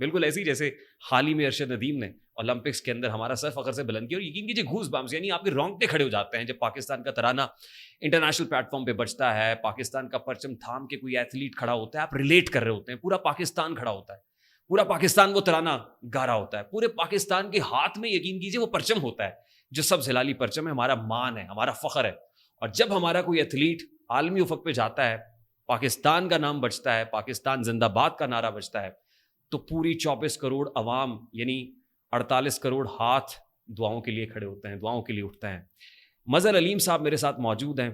بالکل ایسی جیسے حال ہی میں ارشد ندیم نے اولمپکس کے اندر ہمارا سر فخر سے بلند کیا, اور یقین کیجیے گھوس بامس, یعنی آپ کے رونگٹے کھڑے ہو جاتے ہیں جب پاکستان کا ترانہ انٹرنیشنل پلیٹ فارم پہ بجتا ہے, پاکستان کا پرچم تھام کے کوئی ایتھلیٹ کھڑا ہوتا ہے, آپ ریلیٹ کر رہے ہوتے ہیں, پورا پاکستان کھڑا ہوتا ہے, پورا پاکستان وہ ترانہ گا رہا ہوتا ہے, پورے پاکستان کے ہاتھ میں یقین کیجیے وہ پرچم ہوتا ہے جو سب ہلالی پرچم ہے, ہمارا مان ہے, ہمارا فخر ہے. اور جب ہمارا کوئی ایتھلیٹ عالمی افق پہ جاتا ہے, پاکستان کا نام بجتا ہے, پاکستان زندہ باد کا نعرہ بجتا ہے, تو پوری 24 کروڑ عوام یعنی 48 کروڑ ہاتھ دعاؤں کے لیے کھڑے ہوتے ہیں, دعاؤں کے لیے اٹھتے ہیں. مظہر علیم صاحب میرے ساتھ موجود ہیں,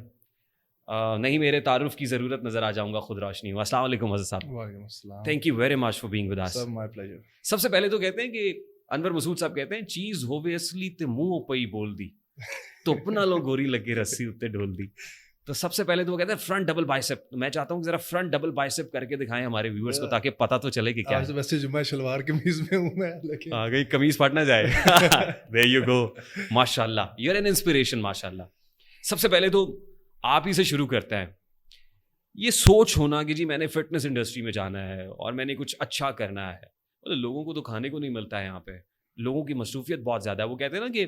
نہیں میرے تعارف کی ضرورت, نظر آ جاؤں گا خود روشنی ہوں. السلام علیکم مظہر صاحب. وعلیکم السلام. Thank you very much for being with us. Sir my pleasure. سب سے پہلے تو کہتے ہیں کہ انور مسعود صاحب کہتے ہیں چیز ہووے اصلی تے منہ پئی بول دی, تپ نالوں گوری لگے رسی اتے ڈول دی. تو سب سے پہلے تو وہ کہتے ہیں فرنٹ ڈبل بائسپ. میں چاہتا ہوں کہ ذرا فرنٹ ڈبل بائسپ کر کے دکھائیں ہمارے ویورز کو, تاکہ پتہ تو چلے کہ کیا ہے. ویسے جمعہ شلوار قمیض میں ہوں میں, لیکن آ گئی قمیض پھٹ نہ جائے. there you go. ماشاءاللہ, یو آر این انسپریشن. ماشاءاللہ. سب سے پہلے تو آپ ہی سے شروع کرتے ہیں. یہ سوچ ہونا کہ جی میں نے فٹنس انڈسٹری میں جانا ہے اور میں نے کچھ اچھا کرنا ہے, لوگوں کو تو کھانے کو نہیں ملتا ہے یہاں پہ, لوگوں کی مصروفیت بہت زیادہ ہے. وہ کہتے ہیں نا کہ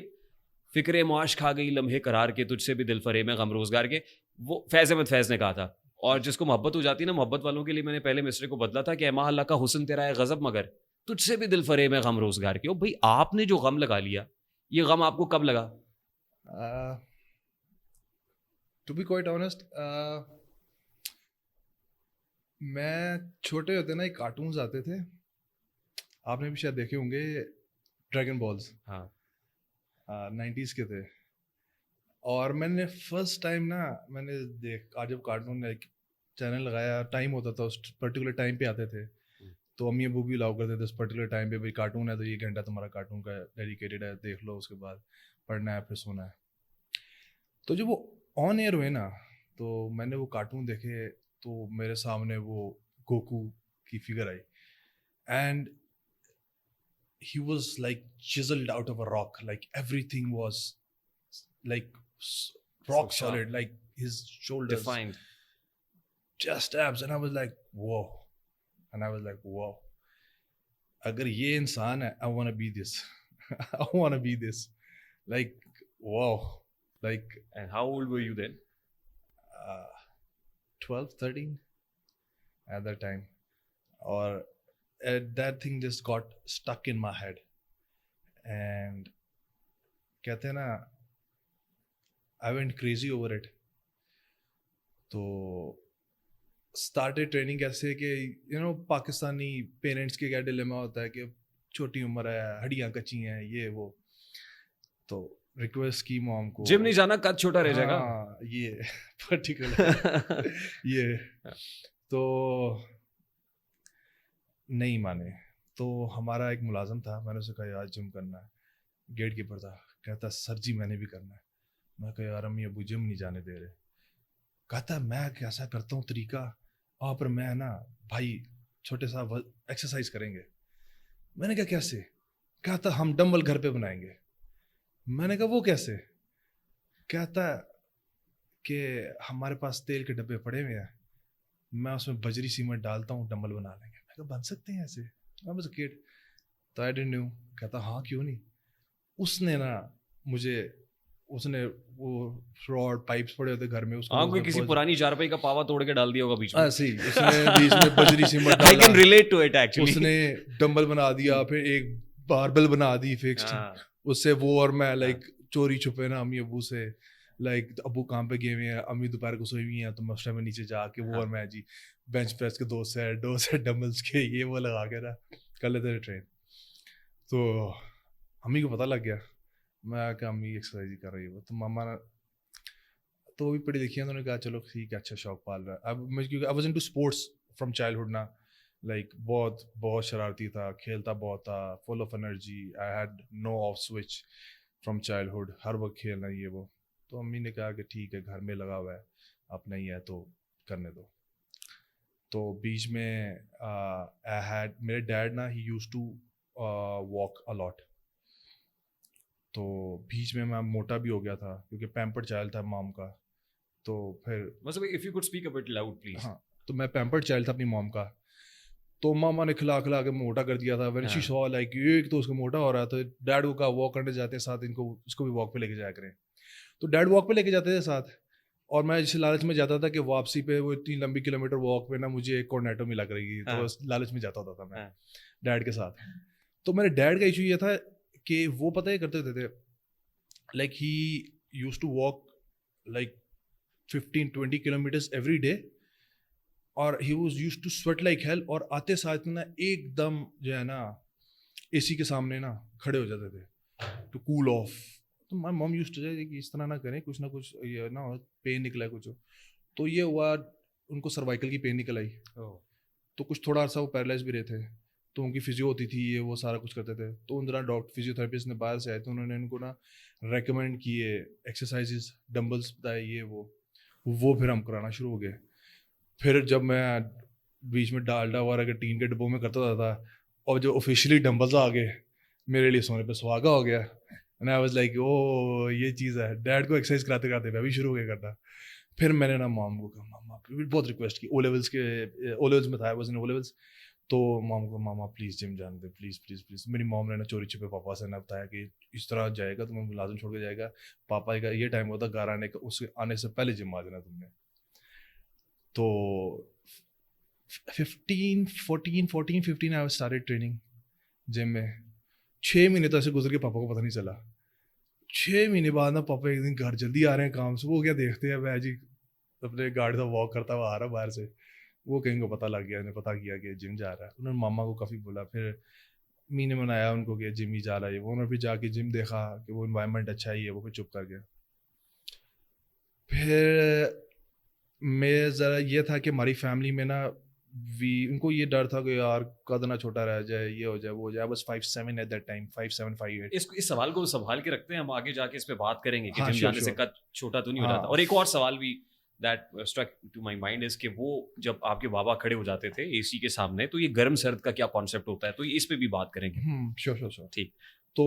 فکر معاش کھا گئی لمحے قرار کے, تجھ سے بھی دل فریب ہے غم روزگار کے. وہ فیض احمد فیض نے کہا تھا. اور جس کو محبت ہو جاتی ہے نا, محبت والوں کے لیے میں نے پہلے مصرے کو بدلا تھا کہ اے ماہ اللہ کا حسن تیرا ہے غضب مگر تجھ سے بھی دل فریب ہے غم روزگار کے. او بھائی آپ نے جو غم لگا لیا, یہ غم آپ کو کب لگا؟ ٹو بی کوائٹ آنیسٹ, میں چھوٹے ہوتے نا ایک کارٹونز آتے تھے, آپ نے بھی شاید دیکھے ہوں گے, ڈریگن بالز. ہاں 90s کے تھے. اور میں نے فرسٹ ٹائم نا میں نے دیکھا جب کارٹون ایک چینل لگایا, ٹائم ہوتا تھا اس پرٹیکولر ٹائم پہ آتے تھے, تو امی ابو بھی الاؤ کرتے تھے اس پرٹیکولر ٹائم پہ, بھائی کارٹون ہے تو یہ گھنٹہ تمہارا کارٹون کا ڈیڈیکیٹڈ ہے, دیکھ لو, اس کے بعد پڑھنا ہے پھر سونا ہے. تو جب وہ آن ایئر ہوئے نا تو میں نے وہ کارٹون دیکھے, تو میرے سامنے وہ گوکو کی figure I, and he was like chiseled out of a rock, like everything was like rock solid, like his shoulders defined, chest, abs, and I was like whoa, agar ye insaan hai, I want to be this. I want to be this, like wow, like. and how old were you then? 12, 13 at that time. Or that thing just got stuck in my head, and kehte hain na, I went crazy over it. تو started training ایسے کہ you know Pakistani parents کے کیا dilemma ہوتا ہے کہ چھوٹی عمر ہے, ہڈیاں کچی ہیں, یہ وہ, تو ریکویسٹ کی موم کو جم نہیں جانا, قد چھوٹا رہ جائے گا, یہ پرٹیکولر یہ, تو نہیں مانے. تو ہمارا ایک ملازم تھا, میں نے اسے کہا یار جم کرنا ہے, گیٹ کیپر تھا, کہتا سر جی میں نے بھی کرنا ہے. میں کہا یار امی ابو جم نہیں جانے دے رہے. کہتا میں کیسا کرتا ہوں طریقہ, اور پر میں نا بھائی چھوٹے صاحب ایکسرسائز کریں گے. میں نے کہا کیسے؟ کہتا ہم ڈمبل گھر پہ بنائیں گے. میں نے کہا وہ کیسے؟ کہتا کہ ہمارے پاس تیل کے ڈبے پڑے ہوئے ہیں, میں اس میں بجری سیمنٹ ڈالتا ہوں, ڈمبل بنا لیں گے. میں کہا بن سکتے ہیں ایسے؟ تو آئی ڈنٹ نو. کہتا ہاں کیوں نہیں. اس نے نا مجھے, اس نے وہ راڈ پائپس پڑے ہوتے گھر میں, اس ہاں کوئی کسی پرانی چارپائی کا پاوا توڑ کے ڈال دیا ہوگا بیچ میں. ایسے ہی اس نے بیچ میں بجری سیمنٹ ڈالا. I can relate to it actually. اس نے ڈمبل بنا دیا, پھر ایک باربل بنا دی فکسڈ, اس سے وہ, اور میں لائک چوری چھپے نا امی ابو سے, لائک ابو کام پہ گئے ہوئے ہیں, امی دوپہر کو سوئی ہوئی ہیں, تو مسئلہ میں نیچے جا کے وہ اور میں جی بینچ پریس کے 2 سیٹ ڈمبلس کے یہ وہ لگا کے نا کر لیتے تھے ٹرین. تو امی کو پتہ لگ گیا, میں کہا امی ایکسرسائز ہی کر رہی ہے. تو ماما تو وہ بھی پڑھی لکھی ہیں, تو انہوں نے کہا چلو ٹھیک ہے, اچھا شوق پال رہا ہے. اب میں کیونکہ I was into sports from childhood نا, لائک بہت شرارتی تھا, کھیلتا بہت تھا, full of energy. I had no off switch from childhood, ہر وقت کھیلنا یہ وہ. تو امی نے کہا کہ ٹھیک ہے گھر میں لگا ہوا ہے, اپنا ہی ہے تو کرنے دو. تو بیچ میں آئی ہیڈ, میرے ڈیڈ نا ہی یوز ٹو واک الاٹ. تو بیچ میں موٹا بھی ہو گیا تھا کیونکہ پیمپرڈ چائلڈ تھا مام کا. تو پھر مطلب if you could speak a bit loud please. ہاں, تو میں پیمپرڈ چائلڈ تھا اپنی مام کا. تو ماما نے کھلا کھلا کے موٹا کر دیا تھا. وین شی سو لائک ایک تو اس کا موٹا ہو رہا تھا, ڈیڈ کو کہا واک کرنے جاتے ہیں ساتھ, ان کو اس کو بھی واک پہ لے کے جایا کریں. تو ڈیڈ واک پہ لے کے جاتے تھے ساتھ, اور میں جس لالچ میں جاتا تھا کہ واپسی پہ وہ اتنی لمبی کلومیٹر واک پہ نا مجھے ایک کورنیٹو ملا کرے گی, تو لالچ میں جاتا ہوتا تھا میں ڈیڈ کے ساتھ. تو میرے ڈیڈ کا ایشو یہ تھا کہ وہ پتہ ہی کرتے تھے like he used to walk like 15-20 kilometers every day, اور he was used to sweat like hell, اور آتے ساتھ نا ایک دم جو ہے نا اے سی کے سامنے نا کھڑے ہو جاتے تھے ٹو کول آف. تو مائی مام یوز ٹو کہ اس طرح نہ کریں, کچھ نہ کچھ یہ نہ پین نکلا ہے کچھ. تو یہ ہوا ان کو سروائکل کی پین نکل آئی, تو کچھ تھوڑا عرصہ وہ پیرالائز بھی رہے تھے, تو ان کی فزیو ہوتی تھی, یہ وہ سارا کچھ کرتے تھے. تو ان دوران ڈاکٹر فزیوتھراپسٹ نے باہر سے آئے, تو انہوں نے ان کو نا ریکمینڈ کیے ایکسرسائزز, ڈمبلس بتائے, یہ وہ پھر ہم کرانا شروع ہو گئے. پھر جب میں بیچ میں ڈالڈا وغیرہ کے ٹین کے ڈبوں میں کرتا تھا, اور جو آفیشیلی ڈمبلز آ گئے میرے لیے سونے پہ سہاگا ہو گیا. And I was like oh یہ چیز ہے. ڈیڈ کو ایکسرسائز کراتے کراتے میں بھی شروع ہو گیا کرتا. پھر میں نے نا مام کو کہا, ماما بہت ریکویسٹ کی, او لیولس میں تھا, واز ان او لیولس. تو مام کو, ماما پلیز جم جانے دے, پلیز پلیز پلیز. میری مام نے نا چوری چھپے پاپا سے نا بتایا کہ اس طرح جائے گا تو میں ملازم چھوڑ کے جائے گا, پاپا کا یہ ٹائم ہوتا گھر آنے کا, اس کے آنے سے پہلے جم آ جانا تم نے. تو 14-15 آئی اسٹارٹڈ ٹریننگ جم میں. 6 مہینے تو ایسے گزر کے پاپا کو پتہ نہیں چلا. 6 مہینے بعد نا پاپا ایک دن گھر جلدی آ رہے ہیں کام سے, وہ کیا دیکھتے ہیں میں جی اپنے گاڑی سے واک کرتا ہوا آ رہا باہر سے, وہ کہیں کو پتہ لگ گیا, انہیں پتہ کیا کہ جم جا رہا ہے. انہوں نے ماما کو کافی بولا, پھر مہینے منایا ان کو کہ جم ہی جا رہا ہے. انہوں نے پھر جا کے جم دیکھا کہ وہ انوائرمنٹ اچھا ہی ہے, وہ پھر چپ کر گیا. پھر میں ذرا یہ تھا کہ ہماری فیملی میں نا ان کو یہ ڈر تھا کہ یار قد نہ چھوٹا رہ جائے, یہ ہو جائے وہ ہو جائے. بس 5'7" ایٹ دیٹ ٹائم, 5'7", 5'8. اس سوال کو سنبھال کے رکھتے ہیں, ہم آگے جا کے اس پہ بات کریں گے کہ جم جانے سے قد چھوٹا تو نہیں ہو جاتا. اور ایک اور سوال بھی that struck to my mind is کہ وہ جب آپ کے بابا کھڑے ہو جاتے تھے اے سی کے سامنے, تو یہ گرم سرد کا کیا کانسیپٹ ہوتا ہے, تو اس پہ بھی بات کریں گے. شور ٹھیک. تو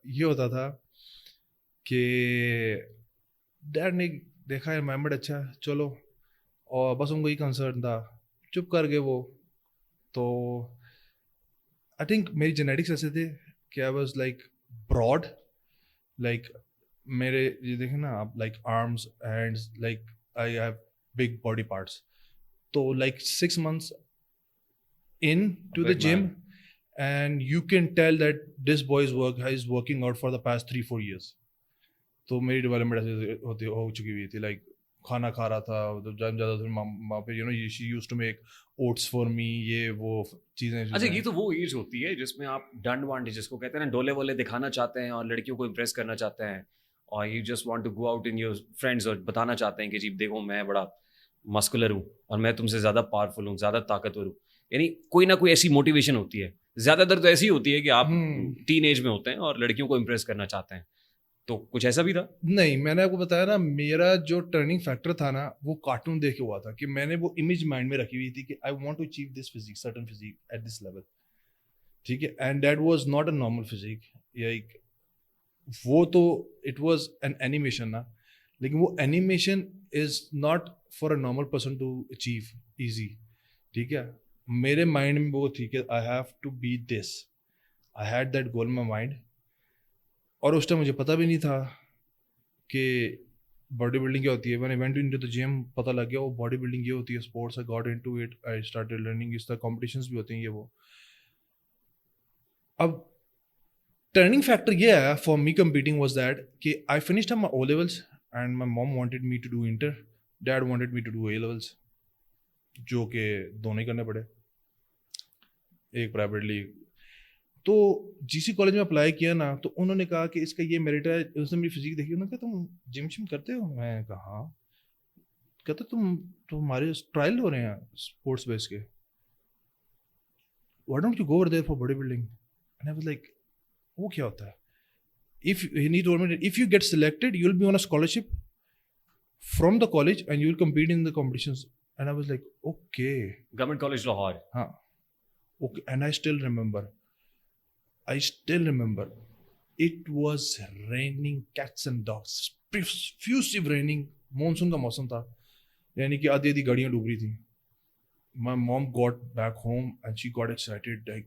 یہ ہوتا تھا کہ ڈیڈ نے دیکھا انوائرمنٹ اچھا ہے, چلو, اور بس ان کو ہی کنسرن تھا, چپ کر گئے وہ. تو آئی تھنک میری جینیٹکس ایسے تھے کہ I was like broad, like میرے یہ دیکھیں نا آپ, like arms hands, like I have big body parts. تو like 6 months in to the gym, and you can tell that this boy is working out for the past 3-4 years. تو میری development ایسے ہو چکی ہوئی تھی, لائک کھانا کھا رہا تھا جب زیادہ تر ماں پہ, you know she used to make oats for me, یہ وہ چیزیں. اچھا, یہ تو وہ ایج ہوتی ہے جس میں آپ ڈنڈ وانڈ جس کو کہتے ہیں نا, ڈولے وولے دکھانا چاہتے ہیں اور لڑکیوں کو امپریس کرنا چاہتے ہیں, اور you just want to go out in your friends اور بتانا چاہتے ہیں کہ جی دیکھو میں بڑا مسکولر ہوں اور میں تم سے زیادہ پاورفل ہوں, زیادہ طاقتور ہوں. یعنی کوئی نہ کوئی ایسی موٹیویشن ہوتی ہے. زیادہ تر تو ایسی ہوتی ہے کہ آپ ٹین ایج میں ہوتے ہیں اور لڑکیوں کو امپریس کرنا چاہتے ہیں. تو کچھ ایسا بھی تھا؟ نہیں, میں نے آپ کو بتایا نا, میرا جو ٹرننگ فیکٹر تھا نا وہ کارٹون دیکھ کے ہوا تھا, کہ میں نے وہ امیج مائنڈ میں رکھی ہوئی تھی کہ I want to achieve this physique, certain physique at this level. ٹھیک ہے, and that was not a normal physique, like وہ تو اٹ واز این اینیمیشن نا, لیکن وہ animation is not for a normal person to achieve easy. ٹھیک ہے, میرے مائنڈ میں وہ تھی کہ I have to be this, I had that goal in my mind. اور اس ٹائم مجھے پتہ بھی نہیں تھا کہ باڈی بلڈنگ کیا ہوتی ہے. میں نے وینٹ انٹو دی جم, پتہ لگ گیا وہ باڈی بلڈنگ یہ ہوتی ہے, sports. I got into it, I started learning. اس طرح کمپٹیشنس بھی ہوتے ہیں یہ وہ. اب ٹرننگ فیکٹر یہ ہے for me competing was that کہ I finished my O levels and my mom wanted me to do inter, dad wanted me to do A levels, جو کہ دونوں ہی کرنے پڑے, ایک پرائیویٹلی. تو جی سی کالج میں اپلائی کیا نا, تو انہوں نے کہا کہ اس کا یہ میرٹ ہے. اس نے میری فزیک دیکھی, انہوں نے کہا تم جم شم کرتے ہو؟ میں نے کہا ہاں. کہتے تمہارے ٹرائل ہو رہے ہیں اسپورٹس بیس کے, why don't you go over there for body building? And I was like وہ کیا ہوتا ہے؟ If you get selected, you'll be on a scholarship from the college and you'll compete in the competitions. And I was like, okay. Government College Lahore. Haan. Okay. And I still remember. It was raining cats and dogs. Effusive raining. Monsoon کا موسم تھا, یعنی کہ آدھی گاڑیاں ڈوب رہی تھیں. my mom got back home and she got excited like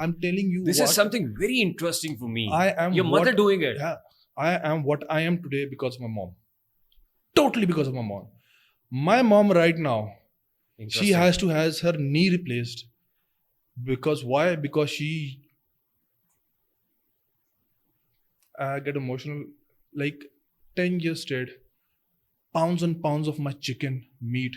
I'm telling you This is what something very interesting for me. I am Your mother what- doing it. yeah, I am what I am today because of my mom, totally because of my mom. My mom right now she Interesting. has to has her knee replaced because why? Because she I get emotional like 10 years straight pounds and pounds of my chicken meat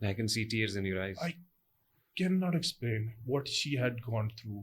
I can see tears in your eyes. I cannot explain what she had gone through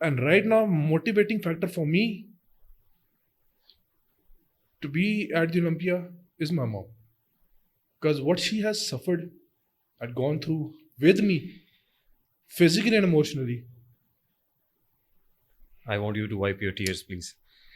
and right now motivating factor for me to be at the Olympia is my mom because what she has suffered and gone through with me physically and emotionally I want you to wipe your tears, please.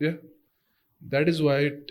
yeah that is why it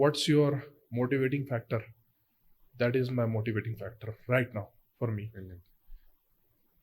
what's your motivating factor? That is my motivating factor right now for me.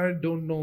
I don't know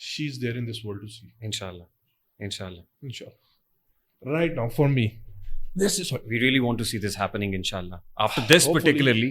she is there in this world to see. Inshallah. Right now for me this is what We really want to see this happening, inshallah. After this Hopefully. particularly,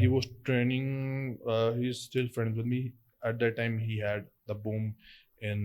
he was training he's still friends with me at that time he had the boom in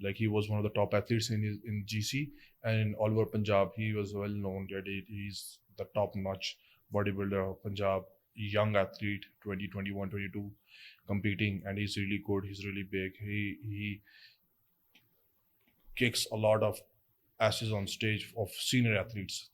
like he was one of the top athletes in GC and in all over Punjab he was well known that he's the top notch bodybuilder of Punjab young athlete 20 21 22 competing and he's really good he's really big he kicks a lot of asses on stage of senior athletes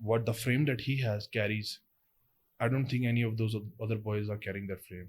what the frame that he has carries I don't think any of those other boys are carrying that frame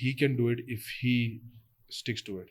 he can do it if he sticks to it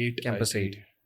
8 Campus 8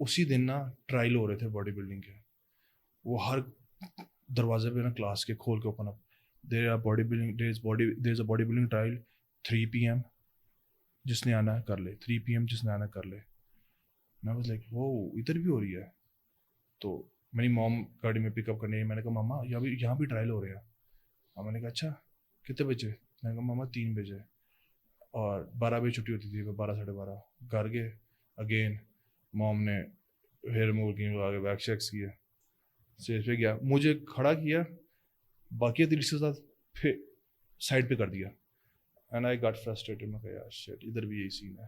اسی دن نا trial ہو رہے تھے body building کے. وہ ہر دروازے پہ نا class کے کھول کے open up, there a body building trial 3 PM, جس نے آنا ہے کر لے, 3 PM جس نے آنا ہے کر لے. میں واز لائک وہ ادھر بھی ہو رہی ہے. تو میری موم گاڑی میں پک اپ کرنے, میں نے کہا ماما یہاں بھی ٹرائل ہو رہے ہیں. اور میں نے کہا اچھا کتنے بجے؟ میں نے کہا ماما 3 بجے, اور 12 بجے چھٹی ہوتی تھی, 12 ساڑھے 12 گھر گئے. اگین موم نے ہیئر مورکنگ لگا کے ویکس شیکس کیا, اسٹیج پہ گیا, مجھے کھڑا کیا, باقی دل کے ساتھ پھر سائڈ پہ کر دیا. And I got frustrated. میں کہا یار شٹ, ادھر بھی یہی سین ہے.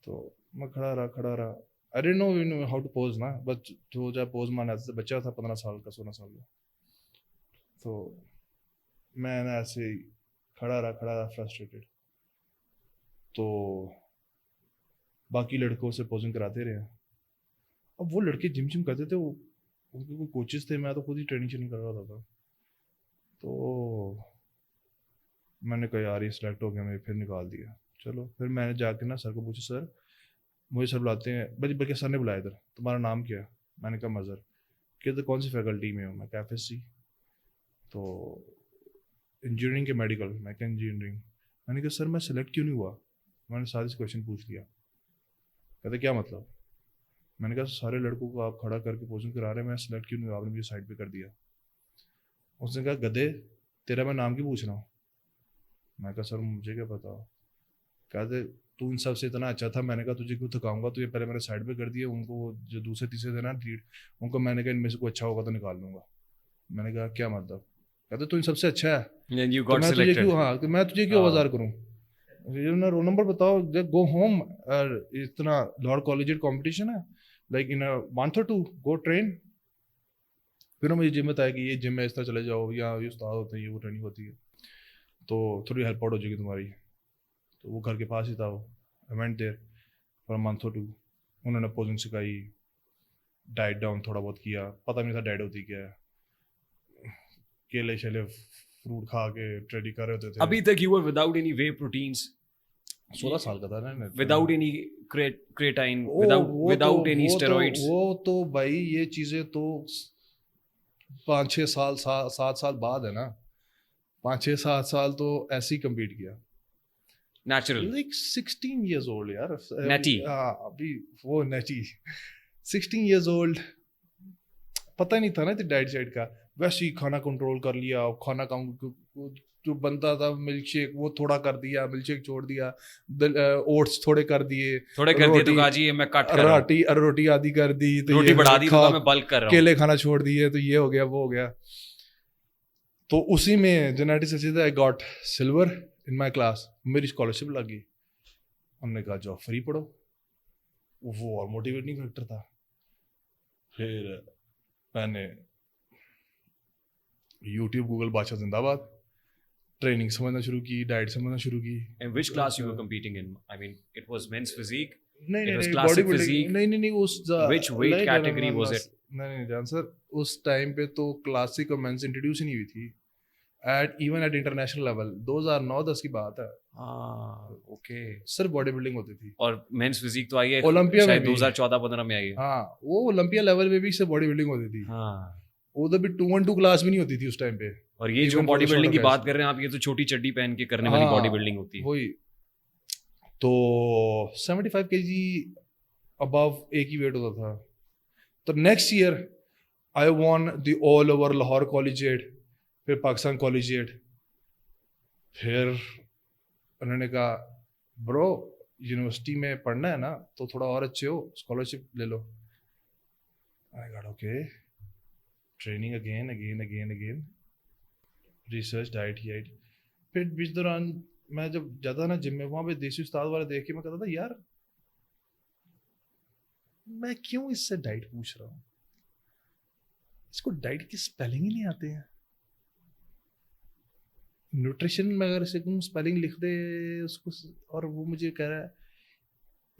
تو میں کھڑا رہا. I didn't know how to pose نا, بس جو جب پوز مارنا تھا, بچہ تھا 15 سال کا 16 سال کا. تو میں نا ایسے ہی کھڑا رہا فرسٹریٹڈ. تو باقی لڑکوں سے پوزنگ کراتے رہے. اب وہ لڑکے جم کرتے تھے, وہ ان کے کوئی کوچز تھے, میں تو خود ہی ٹریننگ کر رہا تھا. تو میں نے کہا یار یہ سلیکٹ ہو گیا, میں پھر نکال دیا. چلو پھر میں نے جا کے نا سر کو پوچھا, سر مجھے سر بلاتے ہیں, بلکہ سر نے بلایا ادھر, تمہارا نام کیا؟ میں نے کہا مظہر. کہ کون سی فیکلٹی میں ہوں؟ میں کہا FSC. تو انجینئرنگ کے میڈیکل. میں کہا انجینئرنگ. میں نے کہا سر میں سلیکٹ کیوں نہیں ہوا؟ میں نے سارے کویشچن پوچھ لیا. کہتے کیا مطلب؟ میں نے کہا سارے لڑکوں کو آپ کھڑا کر کے پوزنگ کرا رہے ہیں, میں سلیکٹ کیوں نہیں ہوا, آپ نے مجھے سائڈ پہ کر دیا. اس نے کہا گدھے تیرا میں نام کیوں پوچھ رہا ہوں؟ میں کہا سر مجھے کیا پتا. کہتے تو ان سب سے اتنا اچھا تھا. میں نے کہا تجھے کیوں تھکاؤں گا, تو یہ پہلے میں نے سائڈ پہ کر دیا. ان کو جو دوسرے تیسرے تھے نا لیڈ, ان کو میں نے کہا ان میں سے کوئی اچھا ہوگا تو نکال دوں گا. میں نے کہا کیا مطلب؟ کہتے تو ان سب سے اچھا ہے, میں تجھے کیوں آوازار کروں, رول نمبر بتاؤ, گو ہوم. اتنا لاہور کالجیٹ کمپٹیشن ہے, لائک ان منتھ اور 2 گو ٹرین. پھر مجھے جم بتایا کہ یہ جم میں اس طرح چلے جاؤ, یا یہ استاد ہوتے ہیں, یہ وہ ٹریننگ ہوتی ہے, تو تھوڑی ہیلپ آؤٹ ہو جائے گی تمہاری. تو وہ گھر کے پاس ہی تھا. وہ ایونٹ دیر فار منتھ اور 2. انہوں نے پوزنگ سکھائی, ڈائٹ ڈاؤن تھوڑا بہت کیا, پتہ نہیں تھا ڈائٹ ہوتی کیا ہے. کیلے شیلے فروٹ کھا کے ٹریڈی کر رہے ہوتے تھے. ابھی تک you were without any whey proteins. 16 سال کا تھا نا. Without any creatine, without any steroids. وہ تو بھائی یہ چیزیں تو 5-6 سال 7 سال بعد ہے نا. 5-6-7 سال تو ایسے ہی کمپیٹ کیا. نیچرل لائک 16 years old یار. نیٹی. ابھی وہ نیٹی 16 years old. پتہ نہیں تھا نا ڈائٹ شائٹ کا. ویسے ہی کھانا کنٹرول کر لیا. کھانا جو بنتا تھا ملک شیک وہ تھوڑا کر دیا, ملک شیک چھوڑ دیا, اوٹس تھوڑے کر دیے تو کہا جی میں کٹ کر رہا ہوں, روٹی آدھی کر دی, روٹی بڑھا دی تو میں بلک کر رہا ہوں, کیلے کھانا چھوڑ دیے, تو یہ ہو گیا وہ ہو گیا. تو اسی میں جینیٹکس اچھی تھا. I got silver in my class. میری اسکالرشپ لگ گئی. ہم نے کہا جاؤ فری پڑھو. وہ اور موٹیویٹنگ فیکٹر تھا. پھر میں نے یوٹیوب گوگل بادشاہ زندہ آباد ٹریننگ سمجھنا شروع کی, ڈائٹ سمجھنا شروع کی. And which class you were competing in? I mean, it was men's physique? نہیں which weight category was it? نہیں جان سر, اس ٹائم پہ تو کلاسک اور مینس انٹروڈیوس ہی نہیں ہوئی تھی. ایون ایٹ انٹرنیشنل لیول 2009-10 کی بات ہے. اوکے سر باڈی بلڈنگ ہوتی تھی. اور مینس فزیک تو آئی ہے اولمپیا میں 2014-15 میں آئی ہے. ہاں وہ اولمپیا لیول پہ بھی سے باڈی بلڈنگ ہوتی تھی. ہاں ادھر بھی 2-on-2 کلاس بھی نہیں ہوتی تھی اس ٹائم پہ. اور یہ جو باڈی بلڈنگ کی بات کر رہے ہیں آپ, یہ تو چھوٹی چڈی پہن کے کرنے والی باڈی بلڈنگ ہوتی ہے. وہی تو 75 kg ابو ایک ہی ویٹ ہوتا تھا. تو next year I one the all over Lahore collegiate, پھر پاکستان کالجیٹ. پھر انہوں نے کہا برو یونیورسٹی میں پڑھنا ہے نا تو تھوڑا اور اچھے ہو, اسکالرشپ لے لو. I got okay. Training again research diet. پھر بیچ دوران میں جب جاتا نا جم میں, وہاں پہ دیسی استاد والے دیکھ کے میں کہتا تھا یار میں کیوں اس سے ڈائٹ پوچھ رہا ہوں, اس کو ڈائٹ کی اسپیلنگ ہی نہیں آتے ہیں. نیوٹریشن میں اگر اسے اسپیلنگ لکھ دے اس کو, اور وہ مجھے کہہ رہا ہے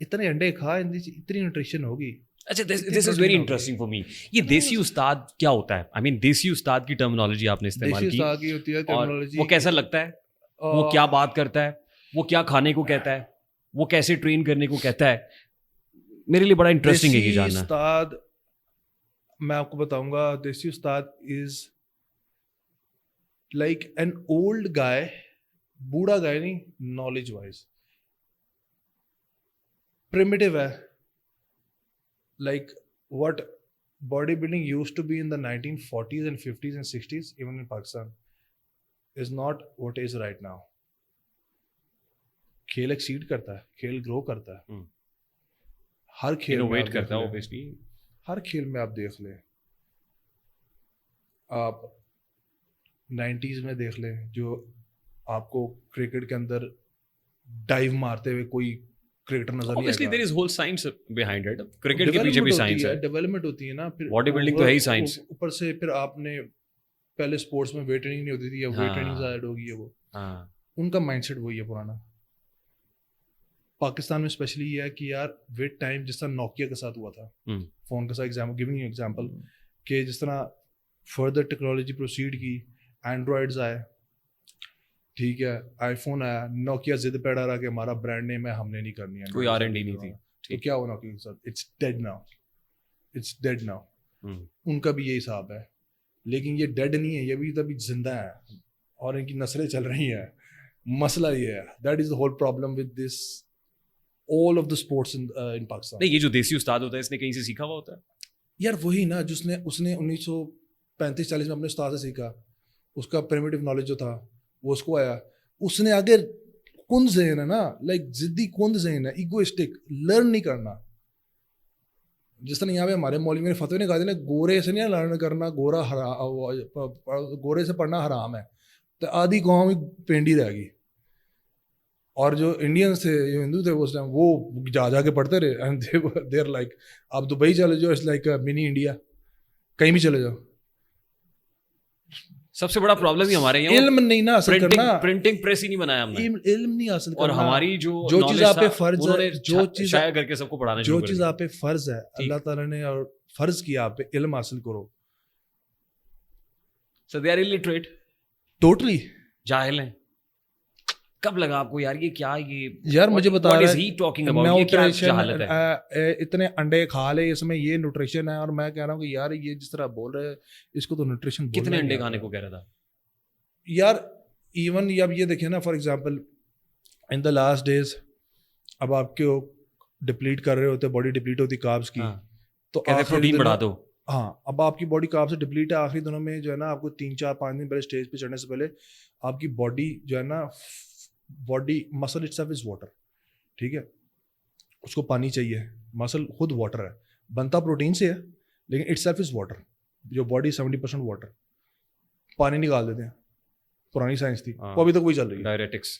اتنے انڈے کھا, اتنی نیوٹریشن ہوگی. اچھا this is very interesting for me. یہ دیسی استاد کیا ہوتا ہے؟ آئی مین دیسی استاد کی ٹرمنالوجی آپ نے استعمال کی, اور وہ کیسا لگتا ہے, وہ کیا بات کرتا ہے, وہ کیا کھانے کو کہتا ہے, وہ کیسے ٹرین کرنے کو کہتا ہے؟ میرے لیے بڑا انٹرسٹنگ ہے یہ دیسی جاننا. استاد میں آپ کو بتاؤں گا, دیسی استاد is like an old guy, بوڑھا گائے نہیں, نالج وائز پریمیٹیو ہے. Like what bodybuilding used to be in the 1940s and 50s and 60s, even in Pakistan, is not what is right now. کھیل ایکسیڈ کرتا ہے, کھیل گرو کرتا ہے, ہر کھیل میں انوویٹ کرتا ہے obviously. ہر کھیل میں آپ دیکھ لیں, آپ 90s میں دیکھ لیں, جو آپ کو کرکٹ کے اندر ڈائیو مارتے ہوئے کوئی کرکٹر نظر نہیں Obviously آئے there is whole science behind it. Cricket کے پیچھے بھی سائنس ہے, ڈیولپمنٹ ہوتی ہے نا. پھر باڈی بلڈنگ تو ہے ہی سائنس. اوپر سے پھر آپ نے پہلے اسپورٹس میں ویٹ ٹریننگ نہیں ہوتی تھی, اب ویٹ ٹریننگ زیادہ ہوگی ہے. وہ ان کا مائنڈ سیٹ وہی ہے پرانا. پاکستان میں اسپیشلی یہ ہے کہ یار ویٹ ٹائم جس طرح نوکیا کے ساتھ ہوا تھا, فون کے ساتھ ایگزامپل گیونگ یو ایگزامپل, کہ جس طرح فردر ٹیکنالوجی پروسیڈ کی, اینڈرائڈز آئے, ٹھیک ہے, آئی فون آیا, نوکیا ضد پہ ڈرا کہ ہمارا برانڈ نیم ہے, ہم نے نہیں کرنی ہے, کوئی R&D نہیں تھی. تو کیا ہوا نوکیا کے ساتھ؟ It's dead now, it's dead now. ان کا بھی یہی حساب ہے, لیکن یہ ڈیڈ نہیں ہے, یہ بھی تبھی زندہ ہے اور ان کی نسلیں چل رہی ہیں. مسئلہ یہ ہے, that is the whole problem with this all of the sports in Pakistan. نہیں, یہ جو دیسی استاد ہوتا ہے اس نے کہیں سے سیکھا ہوا ہوتا ہے یار. وہی نا جس نے اس نے 1935-40 میں اپنے استاد سے سیکھا, اس کا پریمیٹیو نالج جو تھا وہ اس کو آیا. اس نے آگے کند ذہن ہے نا, لائک ضدی کند ذہن ہے, ایگوئسٹک, لرن نہیں کرنا. جس طرح یہاں پہ ہمارے مولوی نے فتوی نے کہا تھا گورے سے نہیں لرن کرنا, گورے سے پڑھنا حرام ہے, تو آدھی قوم ہی پینڈی رہ گئی. اور جو انڈینس تھے, جو ہندو تھے اس ٹائم, وہ جا کے پڑھتے رہے. اینڈ دیر لائک آپ دبئی چلے جاؤ, اٹس لائک منی انڈیا, کہیں بھی چلے جاؤ. سب سے بڑا پرابلم ہی ہمارے یہاں علم نہیں نا حاصل کرنا, پرنٹنگ پریس ہی نہیں بنایا ہم نے, علم نہیں حاصل کرنا. اور ہماری جو چیز آپ پہ فرض ہے, جو چیز شائع کر کے سب کو پڑھانا جو چیز آپ پہ فرض ہے, اللہ تعالیٰ نے اور فرض کیا آپ پہ, علم حاصل کرو. So they are illiterate, totally جاہل ہیں. کب لگا آپ کو یار یہ کیا, یہ یار مجھے بتا رہا ہے یہ کیا جہالت ہے, اتنے انڈے کھا لے, اس میں یہ نیوٹریشن ہے, اور میں کہہ رہا ہوں کہ یار یہ جس طرح بول رہے ہیں اس کو تو نیوٹریشن. کتنے انڈے کھانے کو کہہ رہا تھا یار؟ ایون اب یہ دیکھیں نا, for example in the last days, اب آپ کو ڈپلیٹ کر رہے ہوتے, باڈی ڈپلیٹ ہوتی کاربس کی, تو پروٹین بڑھا دو. ہاں, اب آپ کی باڈی کارب سے ڈپلیٹ ہے. آخری دنوں میں جو ہے نا, آپ کو 3-4-5 دن پہلے اسٹیج پہ چڑھنے سے پہلے آپ کی باڈی جو ہے نا, باڈی مسل اٹ سیلف از واٹر, ٹھیک ہے, اس کو پانی چاہیے. مسل خود واٹر ہے, بنتا پروٹین سے ہے, لیکن اٹ سیلف از واٹر. جو باڈی 70% واٹر, پانی نکال دیتے ہیں. پرانی سائنس تھی, وہ ابھی تک وہی چل رہی ہے, ڈائریٹکس.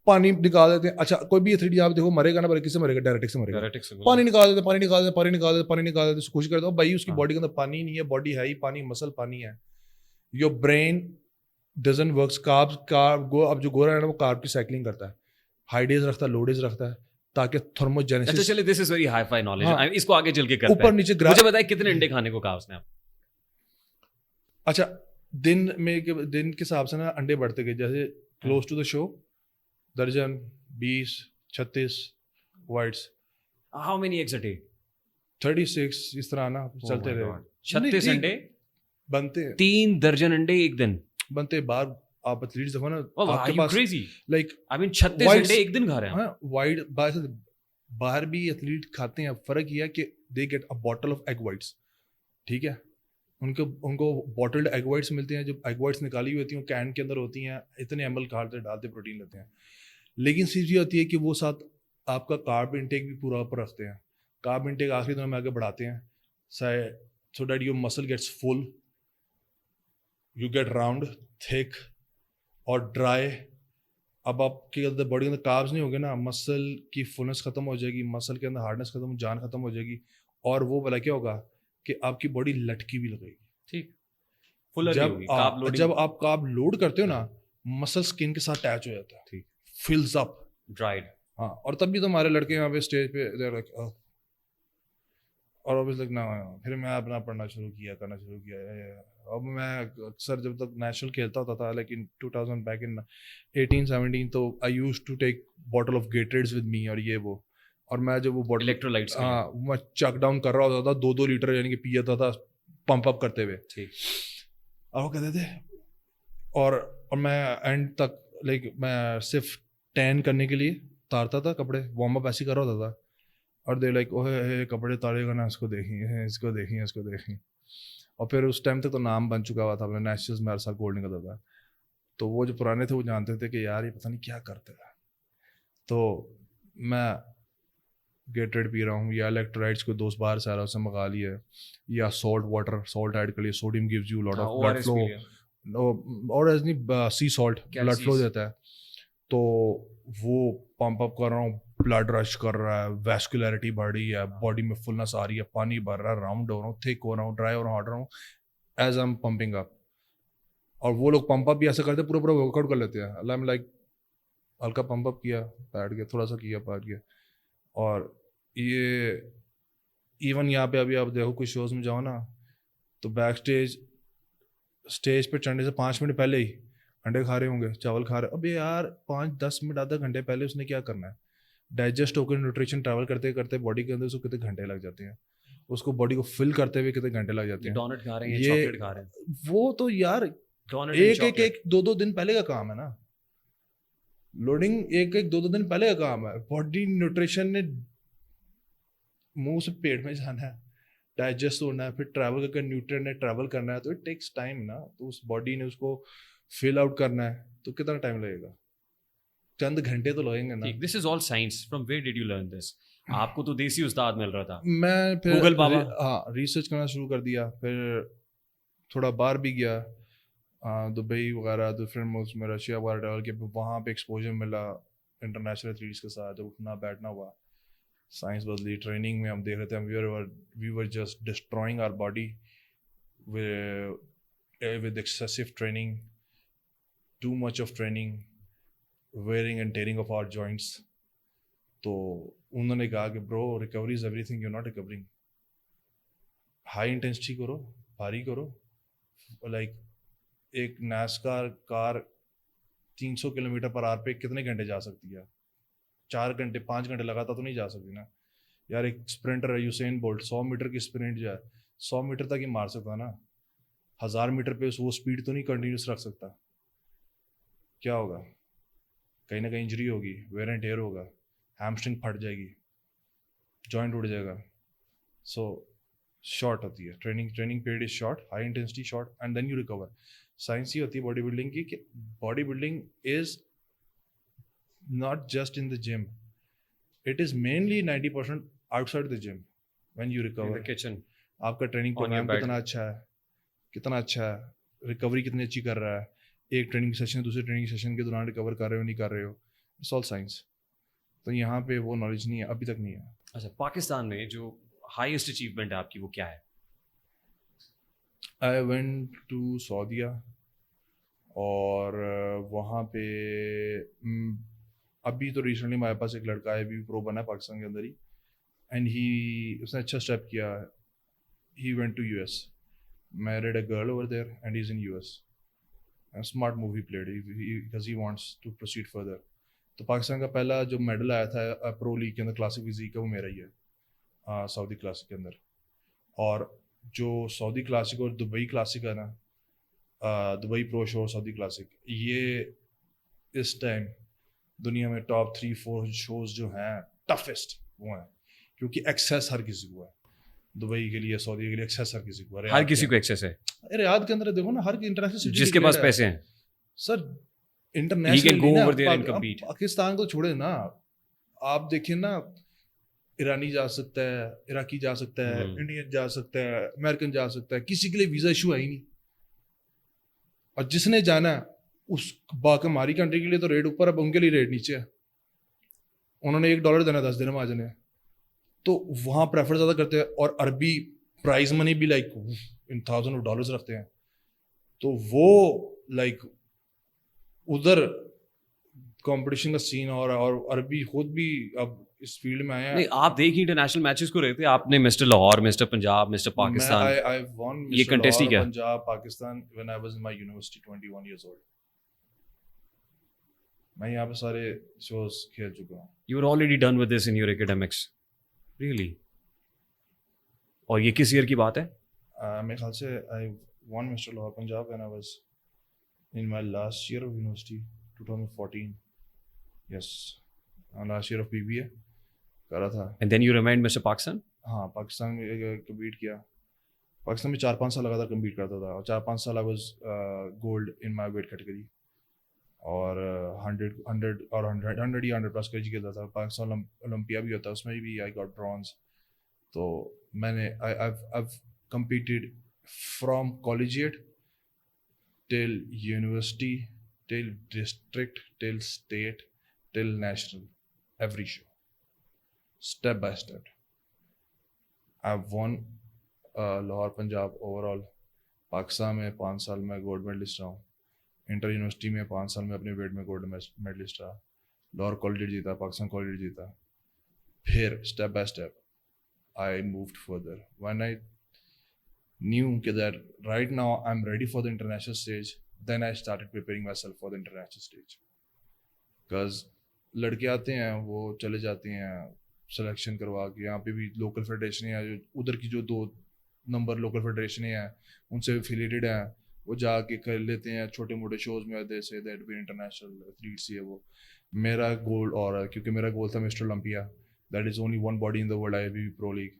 پانی نکال دیتے ہیں. اچھا کوئی بھی ایتھلیٹ آپ دیکھو مرے گا نا, بھلے کس سے مرے گا, ڈائریکٹکس سے مرے گا. پانی نکال دیتے, پانی نکال دیتے, پانی نکال دیتے, پانی نکال دیتے, کوشش کرتے ہو بھائی اس کی باڈی کے اندر پانی نہیں ہے, باڈی ہے ہی پانی, مسل پانی ہے. Your brain doesn't works. اب جو گورا ہے نا, وہ کارب کی سائیکلنگ کرتا ہے, ہائی ڈیز رکھتا ہے, لو ڈیز رکھتا ہے, تاکہ تھرموجینیسس. اچھا چلے, this is very hi fi knowledge, اس کو آگے چل کے کرتے ہیں. اوپر نیچے مجھے بتائیں کتنے انڈے کھانے کو کہا اس نے آپ؟ اچھا دن کے حساب سے نا انڈے بڑھتے گئے, جیسے close to the show 10 20 36 whites. How many eggs a day? 36 اس طرح نا چلتے رہے. 36 انڈے بنتے ہیں, 3 درجن انڈے ایک دن بنتے. باہر آپ ایتھلیٹس دیکھو نا, آپ کے پاس لائک 36 انڈے ایک دن کھا رہے ہیں. وائٹ باہر بھی ایتھلیٹ کھاتے ہیں. فرق یہ ہے کہ they get a bottle of egg whites, ٹھیک ہے, ان کو بوٹلڈ ایگ وائٹس ملتے ہیں. جب ایگ وائٹس نکالی ہوئی ہوتی ہیں کین کے اندر ہوتی ہیں, اتنے ایم ایل ڈالتے پروٹین لیتے ہیں. لیکن چیز یہ ہوتی ہے کہ وہ ساتھ آپ کا کارب انٹیک بھی پورا اوپر رکھتے ہیں. کارب انٹیک آخری دنوں میں آگے بڑھاتے ہیں, so that your muscle gets full, you get round, thick اور ڈرائی. اب آپ کے اندر باڈی کے اندر کاربز نہیں ہوگے نا, مسل کی فلنس ختم ہو جائے گی, مسل کے اندر ہارڈنس ختم, جان ختم ہو جائے گی, اور وہ بلا کیا ہوگا کہ آپ کی باڈی لٹکی بھی لگے گی. ٹھیک, جب آپ کارب لوڈ کرتے ہو نا, مسل اسکن کے ساتھ اٹیچ ہو جاتا ہے, ٹھیک, فلز اپ, ڈرائیڈ. ہاں, اور تب بھی تو ہمارے لڑکے یہاں پہ اسٹیج پہ, اور پھر میں اپنا پڑھنا کرنا شروع کیا. اب میں اکثر جب تک نیشنل کھیلتا ہوتا تھا, لیکن 2000 بیک ان 18-17 تو I use to take bottle of Gatorades with me, اور یہ وہ, اور میں جب وہ بوٹل الیکٹرولائٹس ہاں میں چک ڈاؤن کر رہا ہوتا تھا 2 لیٹر یعنی کہ پیتا تھا پمپ اپ کرتے ہوئے. ٹھیک. اور وہ کہتے تھے اور میں اینڈ تک لائک میں صرف ٹین کرنے کے لیے اتارتا تھا کپڑے, وارم اپ ایسے ہی کر رہا ہوتا تھا, اور دے لائک اوہ کپڑے اتارے گا نا, اس کو دیکھیں اس کو دیکھیں اس کو دیکھیں. اور پھر اس ٹائم تک تو نام بن چکا ہوا تھا, اپنے نیشنلز میں ہر سال گولڈ نکلتا تھا. تو وہ جو پرانے تھے وہ جانتے تھے کہ یار یہ پتہ نہیں کیا کرتے ہیں. تو میں گیٹریڈ پی رہا ہوں یا الیکٹرائٹس کو دوست باہر سے آ رہا ہے اس سے منگا لیا, یا سالٹ واٹر, سالٹ ایڈ کر لیا, sodium gives you lot of blood flow, اور ایسے نہیں سی سالٹ بلڈ فلو دیتا ہے. تو وہ پمپ اپ کر رہا ہوں, بلڈ رش کر رہا ہے, ویسکولیرٹی بڑھ رہی ہے, باڈی میں فلنس آ رہی ہے, پانی بھر رہا ہے, راؤنڈ ہو رہا ہوں, تھک ہو رہا ہوں, ڈرائی ہو رہا ہوں, ہارڈ رہا ہوں ایز آئی ایم پمپنگ اپ. اور وہ لوگ پمپ اپ بھی ایسے کرتے پورا ورک آؤٹ کر لیتے ہیں. اللہ لائک ہلکا پمپ اپ کیا, بیٹھ گیا, تھوڑا سا کیا, بیٹھ گیا. اور یہ ایون یہاں پہ ابھی آپ دیکھو کچھ شوز میں جاؤ نا تو بیک اسٹیج پہ چڑھنے سے 5 منٹ پہلے ہی انڈے کھا رہے ہوں گے, چاول کھا رہے. اب یار 5-10 منٹ آدھا گھنٹے پہلے اس نے کیا کرنا ہے, ڈائجسٹ ہو کے نیوٹریشن ٹریول کرتے کرتے باڈی کے اندر اس کو کتنے گھنٹے لگ جاتے ہیں, اس کو باڈی کو فل کرتے ہوئے کتنے گھنٹے لگ جاتے ہیں. ڈونٹ کھا رہے ہیں, چاکلیٹ کھا رہے ہیں, وہ تو یار ایک 2 دن پہلے کا کام ہے نا, لوڈنگ ایک 2 دن پہلے کا کام ہے. باڈی نیوٹریشن نے منہ سے پیٹ میں جانا ہے, ڈائجسٹ ہونا ہے, پھر ٹریول کر کے نیوٹرینٹ نے ٹریول کرنا ہے, تو اٹ ٹیکس ٹائم نا. تو اس باڈی نے اس کو فل آؤٹ کرنا ہے تو کتنا ٹائم لگے گا, چند گھنٹے تو لگیں گے نا. This is all science. From where did you learn this? آپ کو تو دیسی استاد مل رہا تھا. میں پھر گوگل بابا ہاں ریسرچ کرنا شروع کر دیا, پھر تھوڑا باہر بھی گیا, دبئی وغیرہ, ڈفرینٹ ملکس میں, رشیا وغیرہ ڈال کے, وہاں پہ ایکسپوجر ملا انٹرنیشنل ایتھلیٹس کے ساتھ. جب اٹھنا بیٹھنا ہوا, سائنس بدلی, ٹریننگ میں ہم دیکھ رہے تھے we were just destroying our body with excessive training, too much of training, wearing and tearing of our joints. تو انہوں نے کہا کہ bro recovery is everything, you not recovering. High intensity کرو, بھاری کرو. لائک ایک نیسکار کار 300 کلومیٹر پر آور پہ کتنے گھنٹے جا سکتی ہے؟ 4 گھنٹے 5 گھنٹے لگاتا تو نہیں جا سکتی نا یار. ایک اسپرنٹر ہے یوسین بولٹ, 100 میٹر کی اسپرنٹ جو ہے 100 میٹر تک ہی مار سکتا نا, 1000 میٹر پہ وہ اسپیڈ تو نہیں کنٹینیوس رکھ سکتا. کیا ہوگا, کہیں نہ کہیں انجری ہوگی, ویئر اینڈ ٹیئر ہوگا, ہیمسٹرنگ پھٹ جائے گی, جوائنٹ اڑ جائے گا. سو شارٹ ہوتی ہے training period is short, high intensity short, and then you recover. Science ہی ہوتی ہے باڈی بلڈنگ کی کہ body building is not just in the gym, it is mainly 90% outside the gym when you recover. In the kitchen. آپ کا training programme کتنا اچھا ہے, ریکوری کتنی اچھی کر رہا ہے, ایک ٹریننگ سیشن دوسرے ٹریننگ سیشن کے دوران ریکور کر رہے ہو نہیں کر رہے ہو, اٹس آل سائنس. تو یہاں پہ وہ نالج نہیں ہے, ابھی تک نہیں ہے. اچھا, پاکستان میں جو ہائیسٹ اچیومنٹ ہے آپ کی وہ کیا ہے؟ I went to سعودیہ, اور وہاں پہ ابھی تو ریسنٹلی ہمارے پاس ایک لڑکا ہے, بھی پرو بنا ہے پاکستان کے اندر ہی, اینڈ اس نے اچھا اسٹیپ کیا. He went to US, married a girl over there and he is in US. Smart move he played because he wants to proceed further. تو پاکستان کا پہلا جو میڈل آیا تھا پرو لیگ کے اندر کلاسک فزیک کا, وہ میرا ہی ہے سعودی کلاسک کے اندر. اور جو سعودی کلاسک اور دبئی کلاسک ہے نا, دبئی پرو شو اور سعودی کلاسک, یہ اس ٹائم دنیا میں ٹاپ 3-4 شوز جو ہیں ٹفسٹ وہ ہیں, کیونکہ ایکسیس ہر کسی کو ہے. دبئی کے لیے, سعودی کے لیے ایکسیس ہر کسی کو ہے. ہر کسی کو ایکسیس ہے. ریاض کے اندر دیکھو نا, ہر انٹرنیشنل سٹی جس کے پاس پیسے ہیں سر, انٹرنیشنل پاکستان کو چھوڑے نا, آپ دیکھیں نا, ایرانی جا سکتا ہے, عراقی جا سکتا ہے, انڈین جا سکتا ہے, امریکن جا سکتا ہے, کسی کے لیے ویزا ایشو ہے ہی نہیں. اور جس نے جانا ہے اس باقی ہماری کنٹری کے لیے تو ریٹ اوپر ہے, ان کے لیے ریٹ نیچے ہے. انہوں نے $1 دینا 10 دن میں آ جانے, تو وہاں پریفر زیادہ کرتے ہیں. اور عربی پرائز منی بھی لائک ان $1000 رکھتے ہیں, تو وہ لائک ادھر کمپٹیشن کا سین. اور عربی خود بھی اب اس فیلڈ میں آیا ہے. آپ دیکھیں انٹرنیشنل میچز کو رہتے, آپ نے mister Lahore, mister Punjab, mister Pakistan, یہ کنٹیسٹ ہی کیا Punjab Pakistan when I was in my university 21 years old. میں یہاں پہ سارے شوز کھیل چکا ہوں. You were already done with this in your academics. Really? اور یہ کس ایئر کی بات ہے؟ میرے خیال سے I won Mr. Lahore Punjab when I was in my last year of university, 2014. Yes, last year of BBA کرا تھا. And then you remained Mr. Pakistan? ہاں پاکستان میں کمپیٹ کیا. پاکستان میں 4-5 سال لگاتار کمپیٹ کرتا تھا اور 4-5 سال I was gold in my weight category اور 100 اور 100 یا 100 پلس کے جی کھیلتا تھا. پاکستان اولمپیا بھی ہوتا ہے, اس میں بھی I got bronze. تو میں نے I've competed from collegiate till university till district till state till national, every show, step by step. I've won Lahore Punjab over all. Pakistan میں 5 سال میں گولڈ میڈلسٹ رہا ہوں. انٹر یونیورسٹی میں 5 سال میں اپنے ویٹ میں گولڈ میڈلسٹ رہا. لاہور کالج جیتا, پاکستان کالج جیتا. پھر step by step I moved further when I knew کہ that right now I am ready for the international stage. Then I started preparing myself for the international stage. Because لڑکے آتے ہیں وہ چلے جاتے ہیں سلیکشن کروا کے. یہاں پہ بھی لوکل فیڈریشنیں ہیں, جو ادھر کی جو 2 نمبر لوکل فیڈریشنیں ہیں ان سے افیلیٹڈ ہیں, وہ جا کے کر لیتے ہیں چھوٹے موٹے شوز میں. جیسے دیٹ بی انٹرنیشنل ایتھلیٹس. یہ وہ میرا گول اور کیونکہ میرا گول تھا mister Olympia. That is only one body in the world, I be pro league,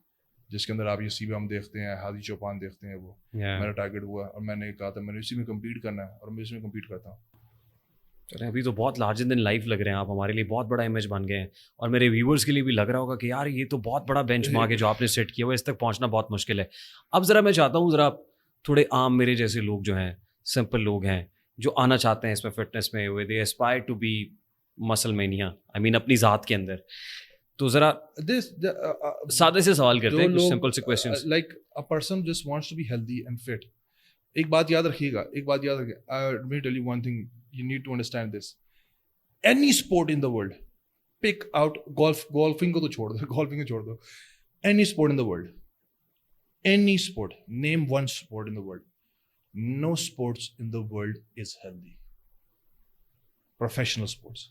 جس کے اندر آپ اسی بھی ہم دیکھتے ہیں, ہادی چوپان دیکھتے ہیں. وہ میرا ٹارگیٹ ہوا اور میں نے کہا تھا میں نے اسی میں کمپیٹ کرنا ہے اور میں اس میں کمپیٹ کرتا ہوں. ابھی تو بہت لارجر دین لائف لگ رہے ہیں آپ, ہمارے لیے بہت بڑا امیج بن گئے ہیں اور میرے ویورس کے لیے بھی لگ رہا ہوگا کہ یار یہ تو بہت بڑا بینچ مارک ہے جو آپ نے سیٹ کیا ہوا, اس تک پہنچنا بہت مشکل ہے. اب ذرا میں چاہتا ہوں ذرا تھوڑے عام میرے جیسے لوگ جو ہیں, سمپل لوگ ہیں جو آنا چاہتے ہیں اس میں فٹنس میں, دے اسپائر ٹو بی مسل مینیا, آئی مین اپنی ذات کے اندر. تو ذرا سادے سے سوال کرتے ہیں, سمپل سے questions. Like a person just wants to be healthy and fit. ایک بات یاد رکھیے گا, let me tell you one thing, you need to understand this. Any sport in the world, pick out golfing کو تو چھوڑ دو, any sport in the world, any sport, name one sport in the world. No sports in the world is healthy. Professional sports.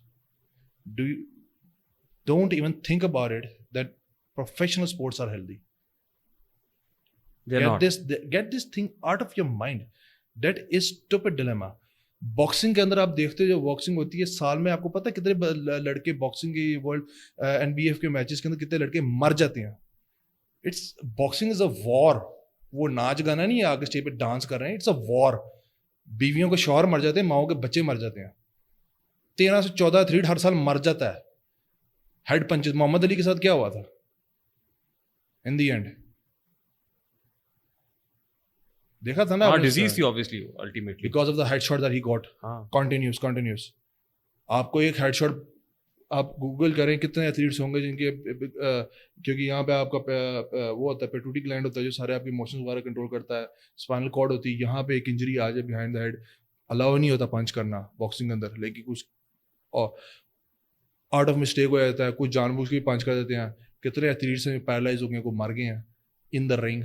Don't even think about it that professional sports are healthy. Get this thing out of your mind. That is stupid dilemma. Boxing کے اندر آپ دیکھتے جو boxing ہوتی ہے, سال میں آپ کو پتہ ہے کتنے لڑکے باکسنگ کی ورلڈ NBF کے میچز کے اندر کتنے لڑکے مر جاتے ہیں. اٹس باکسنگ از اے وار. وہ ناچ گانا نہیں ہے, آگے اسٹیج پہ ڈانس کر رہے ہیں. اٹس اے وار. بیویوں کے شوہر مر جاتے ہیں, ماؤں کے بچے مر جاتے ہیں. 13 سے 14 ایتھلیٹ ہر سال مر جاتا ہے. Head punches. محمد علی کے ساتھ کیا ہوا تھا ان دی اینڈ؟ دیکھا تھا نا, ڈیزیز تھی obviously ultimately because of the headshot that he got. continuous. آپ کو ایک ہیڈ شاٹ آپ گوگل کریں کتنے ایتھلیٹس ہوں گے جن کے, کیونکہ یہاں پہ آپ کا وہ ہوتا ہے پیٹوٹی گلینڈ ہوتا ہے جو سارے آپ کی ایموشنز وغیرہ کنٹرول کرتا ہے. اسپائنل کارڈ ہوتی ہے, یہاں پہ ایک انجری آ جائے بیہائنڈ دا ہیڈ, الاؤ نہیں ہوتا پنچ کرنا باکسنگ کے اندر. لیکن کچھ آؤٹ آف مسٹیک ہو جاتا ہے, کچھ جان بوجھ کے پنچ کر دیتے ہیں. کتنے ایتھلیٹس ہیں پیرالائز ہو گئے, کو مر گئے ہیں ان دا رنگ.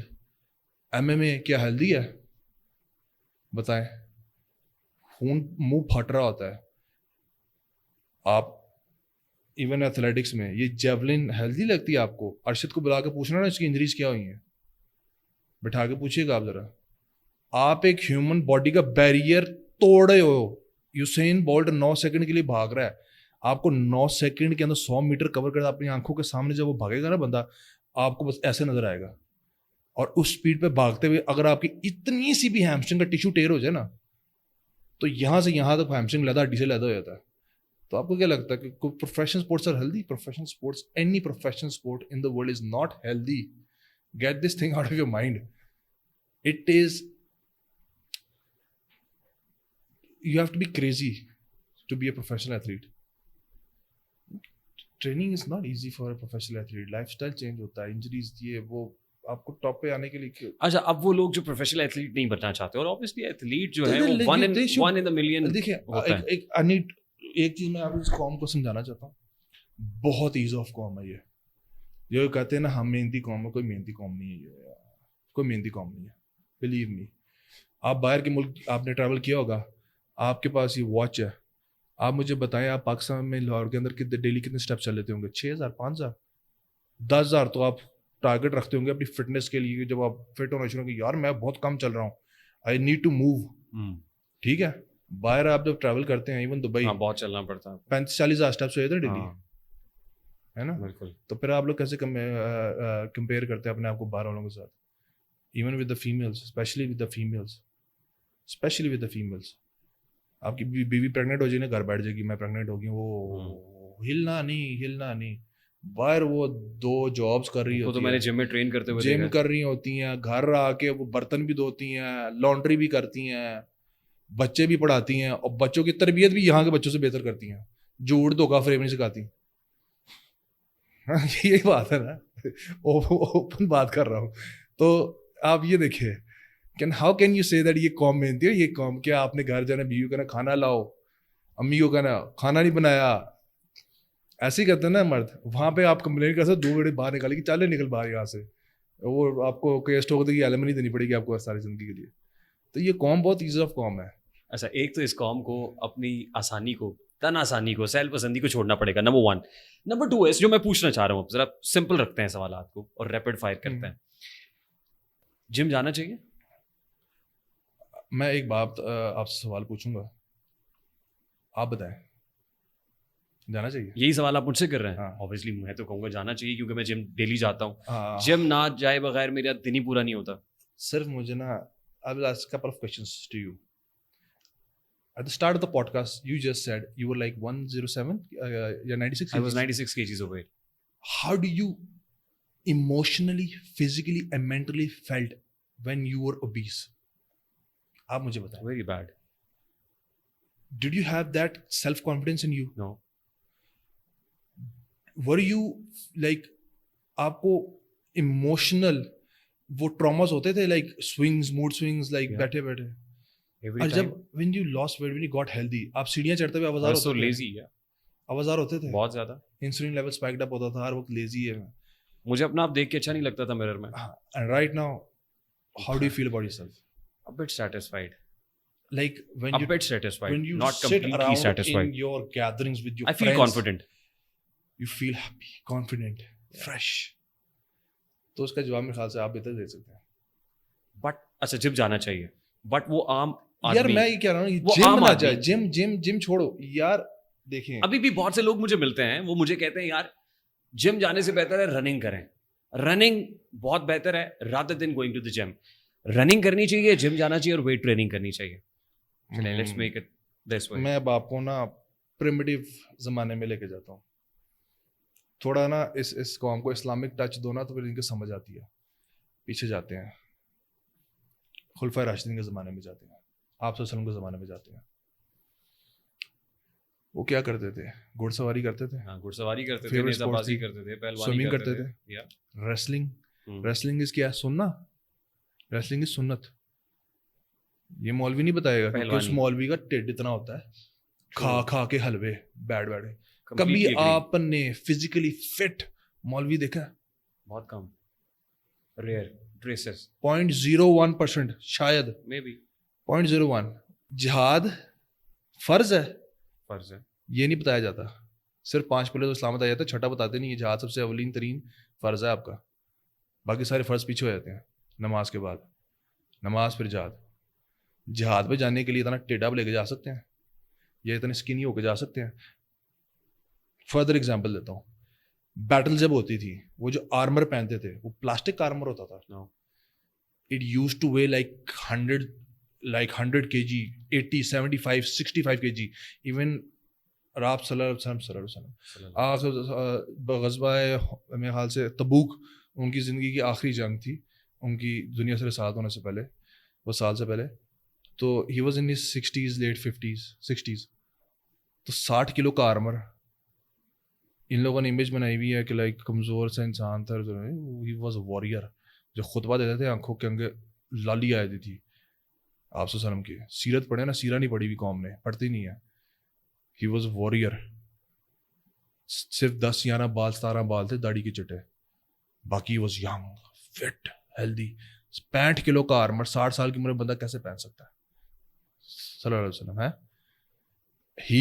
MMA کیا ہیلدی ہے بتائیں؟ خون منہ پھٹ رہا ہوتا ہے. آپ ایون ایتھلیٹکس میں یہ جیولن ہیلدی لگتی ہے آپ کو؟ ارشد کو بلا کے پوچھنا نا اس کی انجریز کیا ہوئی ہیں, بٹھا کے پوچھیے گا آپ ذرا. آپ ایک ہیومن باڈی کا بیریئر توڑ رہے ہو. یوسین بولٹ 9 سیکنڈ کے لیے بھاگ رہا ہے, آپ کو 9 سیکنڈ کے اندر 100 میٹر کور کرتا اپنی آنکھوں کے سامنے. جب وہ بھاگے گا نا بندہ, آپ کو بس ایسے نظر آئے گا. اور اس اسپیڈ پہ بھاگتے ہوئے اگر آپ کی اتنی سی بھی ہیمسٹرنگ کا ٹیشو ٹیئر ہو جائے نا, تو یہاں سے یہاں تک ہیمسٹرنگ لیدا ہڈی سے لیدا ہو جاتا ہے. تو آپ کو کیا لگتا ہے کہ professional sports are healthy? Professional sports, any professional sport in the world is not healthy. Get this thing out of your mind. It is, you have to be crazy to be a professional athlete. Training is not easy for a professional athlete. Lifestyle change ہوتا ہے, injuries, یہ وہ. آپ کو top پہ آنے کے لیے اچھا, اب وہ لوگ جو پروفیشنل ایتھلیٹ نہیں بننا چاہتے, اور obviously ایتھلیٹ جو ہے وہ one in a million دیکھیں, ایک چیز میں آپ اس قوم کو سمجھانا چاہتا ہوں, بہت ایز آف قوم ہے یہ. جو کہتے ہیں نا ہم محنتی قوم ہے, کوئی محنتی قوم نہیں ہے یہ, کوئی محنتی قوم نہیں ہے. بلیو می, آپ باہر کے ملک آپ نے ٹریول کیا ہوگا, آپ کے پاس یہ واچ ہے, آپ مجھے بتائیں آپ پاکستان میں لاہور کے اندر کتنے ڈیلی کتنے اسٹیپ چل لیتے ہوں گے؟ 6,000 5,000 10,000 تو آپ ٹارگیٹ رکھتے ہوں گے اپنی فٹنس کے لیے. جب آپ فٹ ہونا شروع کہ یار میں بہت کم چل رہا ہوں, آئی نیڈ ٹو موو. ٹھیک ہے, باہر آپ جب ٹریول کرتے ہیں ایون دبئی بہت چلنا پڑتا ہے, 35-40,000 اسٹیپس ہوئے تھے ڈیلی, ہے نا؟ بالکل. تو پھر آپ لوگ کیسے کمپیئر کرتے ہیں اپنے آپ کو باہر والوں کے ساتھ؟ Even with the families, especially with the families. آپ کی بیوی پریگنٹ ہو جائے نا, گھر بیٹھ جائے گی میں پریگنٹ ہوگی, وہ ہلنا نہیں. باہر وہ 2 جابس کر رہی ہوتی تو میں نے جم میں ٹرین کرتے ہوئے جم کر رہی ہوتی ہیں, گھر آ کے وہ برتن بھی دھوتی ہیں, لانڈری بھی کرتی ہیں, بچے بھی پڑھاتی ہیں, اور بچوں کی تربیت بھی یہاں کے بچوں سے بہتر کرتی ہیں. جھوٹ دھوکا فریب نہیں سکھاتی. یہی بات ہے نا, اوپن بات کر رہا ہوں. تو آپ یہ دیکھیں کہ ہاؤ کین یو سے دیٹ یہ قوم محنتی ہے, یہ قوم کیا آپ نے گھر جانا بیوی کو نا کھانا لاؤ, امی کو کہنا کھانا نہیں بنایا, ایسے ہی کرتے ہیں نا مرد. وہاں پہ آپ کمپلین کر سکتے 2 گھنٹے باہر نکالے کہ چلے نکل باہر یہاں سے, وہ آپ کو کیسٹ ہوگا کہ ایلمنی دینی پڑے گی آپ کو ساری زندگی کے لیے. تو یہ قوم بہت ایزی آف قوم ہے. اچھا, ایک تو اس قوم کو اپنی آسانی کو, تن آسانی کو, سیل پسندی کو چھوڑنا پڑے گا, نمبر 1. نمبر 2 جو میں پوچھنا چاہ رہا ہوں, ذرا سمپل رکھتے ہیں سوالات کو اور ریپڈ فائر کرتے ہیں. جم جانا چاہیے؟ میں ایک بات آپ سے سوال پوچھوں گا, آپ بتائیں, جانا چاہیے؟ یہی سوال آپ مجھ سے کر رہے ہیں. اوبیسلی میں تو کہوں گا جانا چاہیے, کیونکہ میں جم ڈیلی جاتا ہوں. جم نہ جائے بغیر میرا دن ہی پورا نہیں ہوتا. صرف مجھے نا I will ask a couple of questions to you. At the start of the podcast, you just said you were like 107, you're 96 kgs. I was 96 kgs of weight. How do you emotionally, physically and mentally felt when you were obese? آپ مجھے بتائیں. Very bad. Did you have that self-confidence in you? No. Were you like, آپ کو emotional وہ traumas ہوتے تھے, like swings, mood swings, like بیٹھے بیٹھے, اور جب when you lost weight, when you got healthy, آپ سیڑھیاں چڑھتے ہوئے آوازار ہوتے تھے, لیزی ہے, آوازار ہوتے تھے بہت زیادہ, انسولین لیول اسپائکڈ اپ ہوتا تھا, ہر وقت لیزی ہے, مجھے اپنا آپ دیکھ کے اچھا نہیں لگتا تھا مرر میں. and right now how do you feel about yourself? A bit satisfied. Like when a bit satisfied, when you not sit completely around satisfied. in your gatherings with your I feel friends, confident. you feel happy, confident, fresh. تو اس کا جواب میرے خیال سے آپ بہتر دے سکتے ہیں. بٹ اچھا جم جانا چاہیے, بٹ وہ عام یار میں یہ کہہ رہا ہوں جم نہ جائے, جم چھوڑو یار. دیکھیں ابھی بھی بہت سے لوگ مجھے ملتے ہیں, وہ مجھے کہتے ہیں یار جم جانے سے بہتر ہے رننگ کریں. رننگ بہت بہتر ہے rather than going to the gym. Running کرنی چاہیے, جم جانا چاہیے, اور ویٹ ٹریننگ کرنی چاہیے. Let's make it this way. میں اب آپ کو نا پریمیٹیو زمانے میں لے کے جاتا ہوں تھوڑا نا, اس قوم کو اسلامک ٹچ دو نا تو پھر ان کو سمجھ آتی ہے. پیچھے جاتے ہیں, خلفائے راشدین کے زمانے میں جاتے ہیں, آپ صلی اللہ علیہ وسلم کے زمانے میں جاتے ہیں. وہ کیا کرتے تھے؟ گھڑ سواری کرتے تھے, گھڑ سواری کرتے تھے, نیزہ بازی کرتے تھے, پہلوانی کرتے تھے, ریسلنگ از کیا؟ سننا, ریسلنگ از سنت. یہ مولوی نہیں بتائے گا کہ اس مولوی کا ٹیڈ اتنا ہوتا ہے, کھا کھا کے حلوے بیٹھ بیٹھے. کبھی آپ نے فزیکلی فٹ مولوی دیکھا؟ بہت کم, ریئر ٹریسز, 0.01% شاید, مے بی 0.01. جہاد فرض ہے, فرض ہے, یہ نہیں بتایا جاتا. صرف 5 پہلے تو اسلام بتایا جاتا ہے, چھٹا بتاتے نہیں. یہ جہاد سب سے اولین ترین فرض ہے آپ کا, باقی سارے فرض پیچھے ہو جاتے ہیں نماز کے بعد. نماز پھر جہاد. جہاد پہ جانے کے لیے اتنا ٹیڈا لے کے جا سکتے ہیں یا اتنے اسکنی ہو کے جا سکتے ہیں؟ فردر ایگزامپل دیتا ہوں, بیٹل جب ہوتی تھی وہ جو آرمر پہنتے تھے وہ پلاسٹک کا آرمر ہوتا تھا. It used to weigh like 100 kg, 80, 75, 65 kg. Even آپ صلی اللہ علیہ وسلم غزوہ میرے خیال سے تبوک ان کی زندگی کی آخری جنگ تھی, ان کی دنیا سے رسالت ہونے سے پہلے, وہ سال سے پہلے. تو he was in his 60s, late 50s. تو 60 کلو کا آرمر, ان لوگوں نے امیج بنائی ہوئی ہے کہ لائک کمزور سا انسان تھا. He was a warrior. جو خطبہ دیتے تھے آنکھوں کے انگے لالی آئی تھی آپ صلی اللہ علیہ وسلم کی. سیرت پڑھے نا, سیرہ نہیں پڑھی ہوئی قوم نے, پڑھتی نہیں ہے. He was a warrior. صرف 10-11 بال 17 بال تھے داڑھی کے چٹے, باقی واز ینگ, فٹ, ہیلدی. 65 کلو کا آرمر 60 سال کی عمر میں بندہ کیسے پہن سکتا ہے؟ صلی اللہ علیہ وسلم ہے. he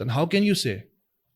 Then how can you say?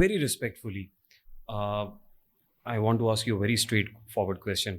very respectfully, I want to ask you a very straightforward question.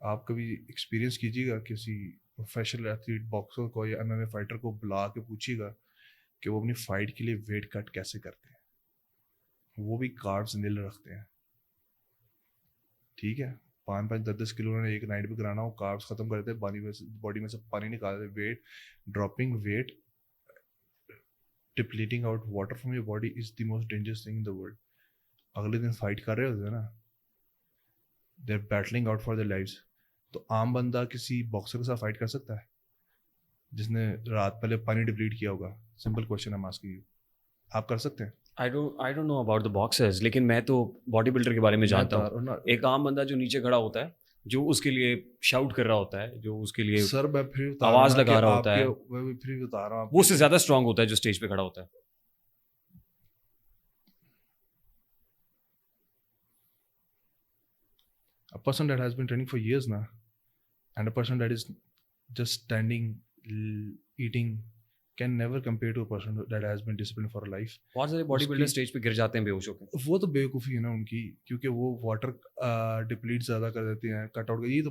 آپ کبھی ایکسپیرینس کیجیے گا کسی پروفیشنل ایتھلیٹ باکسر کو یا MMA فائٹر کو بلا کے پوچھیے گا کہ وہ اپنی فائٹ کے لیے ویٹ کٹ کیسے کرتے ہیں. وہ بھی کاربز نیل رکھتے ہیں, ٹھیک ہے, 5-10 کلو انہوں نے ایک نائٹ پہ کرانا, وہ کاربز ختم کر دیتے ہیں, باڈی میں سے پانی نکال دیتے. Weight dropping, weight depleting out water from your body is the most dangerous thing in the world. اگلے دن فائٹ کر رہے ہوتے ہیں نا, they are battling out for their lives. تو عام بندہ کسی باکسر کے ساتھ فائٹ کر سکتا ہے جس نے رات پہلے پانی ڈپلیٹ کیا ہوگا؟ سمپل کوشچن ہے آسکنگ یو. آپ کر سکتے ہیں؟ I don't know about the boxers, لیکن میں تو باڈی بلڈر کے بارے میں جانتا ہوں. ایک عام بندہ جو نیچے کھڑا ہوتا ہے, جو اس کے لیے شاؤٹ کر رہا ہوتا ہے, جو اس کے لیے سر میں پھر آواز لگا رہا ہوتا ہے, میں پھر بتا رہا ہوں, وہ اس سے زیادہ اسٹرانگ ہوتا ہے جو اسٹیج پہ کھڑا ہوتا ہے. A person that has been training for years now and a person that is just standing eating can never compare to a person that has been disciplined for a life. بہت سارے body builder stage پہ گر جاتے ہیں بے ہوش ہو کے. وہ تو بیوقوفی ہے نا ان کی, کیونکہ وہ واٹر ڈپلیٹ زیادہ کر دیتے ہیں, کٹ آؤٹ. یہ تو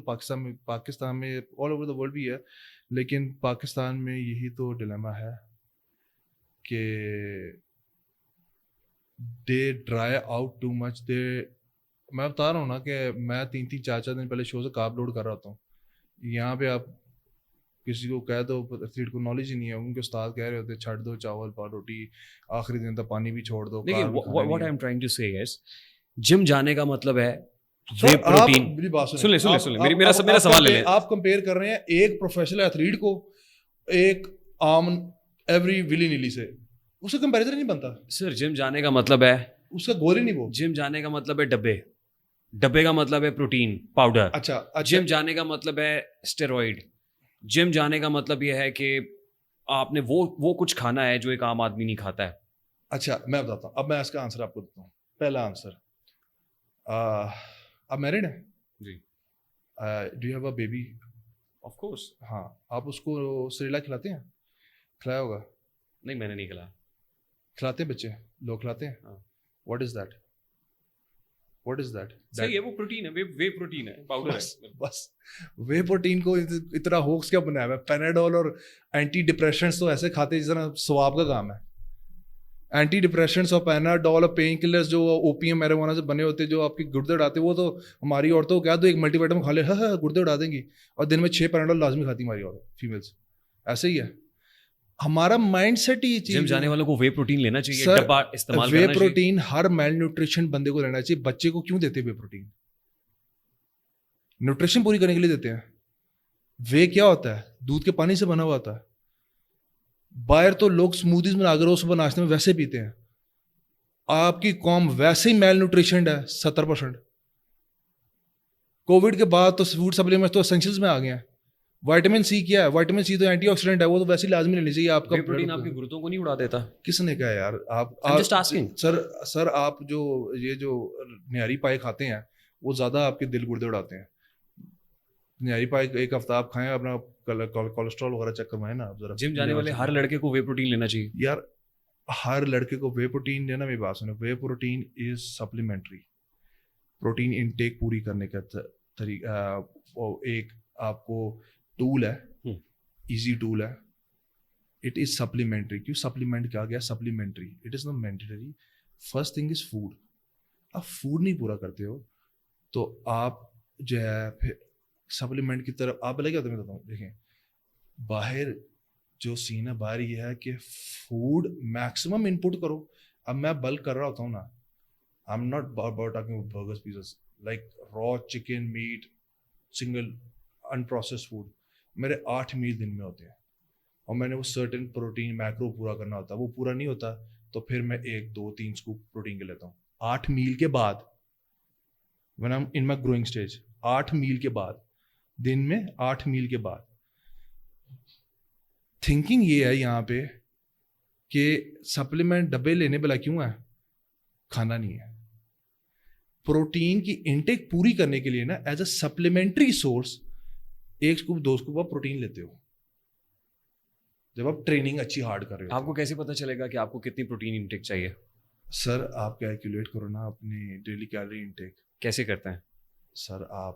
پاکستان میں آل اوور دا ورلڈ بھی ہے, لیکن پاکستان میں یہی تو ڈیلیما ہے کہ دے ڈرائی آؤٹ ٹو مچ. میں بتا رہا ہوں نا کہ میں 3-4 دن پہلے شو سے کارب لوڈ کر رہا ہوتا ہوں. یہاں پہ آپ کسی کو کہہ دو, ایتھلیٹ کو نالج ہی نہیں ہے, ان کے استاد کہہ رہے ہوتے چھڑ دو چاول روٹی, آخری دن تک پانی بھی چھوڑ دو. لیکن what I'm trying to say is جم جانے کا مطلب ہے وے پروٹین. میری بات سن لیں, میرا سوال لے لیں. آپ کمپیئر کر رہے ہیں ایک پروفیشنل ایتھلیٹ کو ایک عام ایوری ولی نیلی سے, اس کا کمپیریزن نہیں بنتا. سر جم جانے کا مطلب ہے, اس کا گول ہی نہیں وہ. جم جانے کا مطلب ہے ڈبے کا مطلب ہے پروٹین پاؤڈر. اچھا, جم جانے کا مطلب ہے اسٹیرائڈ. جم جانے کا مطلب یہ ہے کہ آپ نے وہ کچھ کھانا ہے جو ایک عام آدمی نہیں کھاتا ہے. اچھا میں بتاتا ہوں, اب میں اس کا آنسر آپ کو دیتا ہوں. پہلا آنسر, آپ میرڈ ہیں؟ جی. Do you have a baby? Of course. ہاں, آپ اس کو سریلا کھلاتے ہیں؟ کھلایا ہوگا. نہیں میں نے نہیں کھلایا. کھلاتے ہیں بچے لوگ, کھلاتے ہیں. What is that? صحیح ہے, وہ پروٹین ہے, وے پروٹین ہے, پاؤڈر ہے. بس وے پروٹین کو اتنا ہوکس کیا بنایا ہوا ہے؟ پیناڈول اور اینٹی ڈپریشنٹس تو ایسے کھاتے ہیں جس طرح ثواب کا کام ہے. اینٹی ڈپریشنٹس اور پیناڈول اور پین کلرز جو اوپیم میریجوانا سے بنے ہوتے ہیں جو آپ کی گردے اڑاتے ہیں, وہ تو ہماری عورتوں کو کیا دو ایک ملٹی وائٹامن کھا لے, ہاں گردے اڑا دیں گی, اور دن میں 6 پیناڈول لازمی کھاتی ہماری عورت فیمیلس. ایسے ہی ہے ہمارا مائنڈ سیٹ ہی. جم جانے والوں کو وے پروٹین لینا چاہیے, ڈبا استعمال کرنا چاہیے. وے پروٹین ہر میل نیوٹریشن بندے کو لینا چاہیے. بچے کو کیوں دیتے ہیں وے پروٹین؟ نیوٹریشن پوری کرنے کے لیے دیتے ہیں. وے کیا ہوتا ہے؟ دودھ کے پانی سے بنا ہوا ہوتا ہے. باہر تو لوگ سموتھیز بنا کر صبح ناشتے میں ویسے پیتے ہیں. آپ کی قوم ویسے ہی میل نیوٹریشنڈ ہے 70%. کووڈ کے بعد تو فوڈ سپلیمنٹس تو اسینشلز میں آ گئے ہیں. وائٹامن سی کیا ہے؟ وائٹامن سی تو اینٹی آکسیڈنٹ ہے, وہ تو ویسے ہی لازمی لینی چاہیے. آپ کا پروٹین آپ کی گردوں کو نہیں اڑا دیتا. کس نے کہا یار؟ آپ سر آپ جو یہ جو نہاری پائے کھاتے ہیں وہ زیادہ آپ کے دل گردے اڑاتے ہیں. نہاری پائے ایک ہفتہ آپ کھائیں, اپنا کولیسٹرول وغیرہ چیک کروائیں نا آپ ذرا. جم جانے والے ہر لڑکے کو وے پروٹین لینا چاہیے یار. ہر لڑکے کو وے پروٹین لینا, میری بات سنیں, وے پروٹین از سپلیمنٹری. پروٹین انٹیک پوری کرنے کا طریقہ ایک آپ کو ٹول ہے, ایزی ٹول ہے. It is supplementary. کیوں سپلیمنٹ کیا گیا؟ Supplementary, it is not mandatory. First thing is food. آپ فوڈ نہیں پورا کرتے ہو تو آپ جو ہے پھر سپلیمنٹ کی طرف آپ پہلے کیا ہوتا ہے میں بتاتا ہوں. دیکھیں باہر جو سین ہے باہر یہ ہے کہ فوڈ میکسیمم ان پٹ کرو. اب میں بلک کر رہا ہوتا ہوں نا, I am not talking about burgers pizzas, like را چکن میٹ سنگل انپروسیسڈ فوڈ. میرے 8 میل دن میں ہوتے ہیں اور میں نے وہ سرٹن پروٹین میکرو پورا کرنا ہوتا ہے. وہ پورا نہیں ہوتا تو پھر میں 1 2 3 اسکوپ پروٹین کے لیتا ہوں 8 میل کے بعد. when I'm in my growing stage 8 میل کے بعد, دن میں 8 میل کے بعد. تھنکنگ یہ ہے یہاں پہ کہ سپلیمنٹ ڈبے لینے بلا کیوں ہے؟ کھانا نہیں ہے. پروٹین کی انٹیک پوری کرنے کے لیے نا as a supplementary source 1 scope 2 scope آپ پروٹین لیتے ہو جب آپ ٹریننگ اچھی ہارڈ کر رہے ہو. آپ کو کیسے پتا چلے گا کہ آپ کو کتنی پروٹین انٹیک چاہیے؟ سر آپ کیلکولیٹ کرو نا اپنی ڈیلی کیلری انٹیک. کیسے کرتے ہیں سر؟ آپ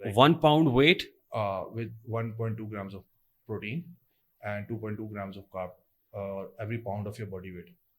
1 pound weight with 1.2 grams of protein and 2.2 grams of carb every pound of your body weight.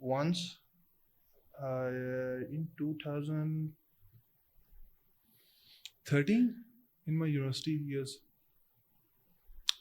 once in 2013 in my university years.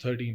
13।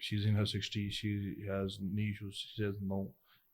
She's in her 60s, she has knee issues, she says no,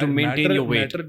to maintain your weight.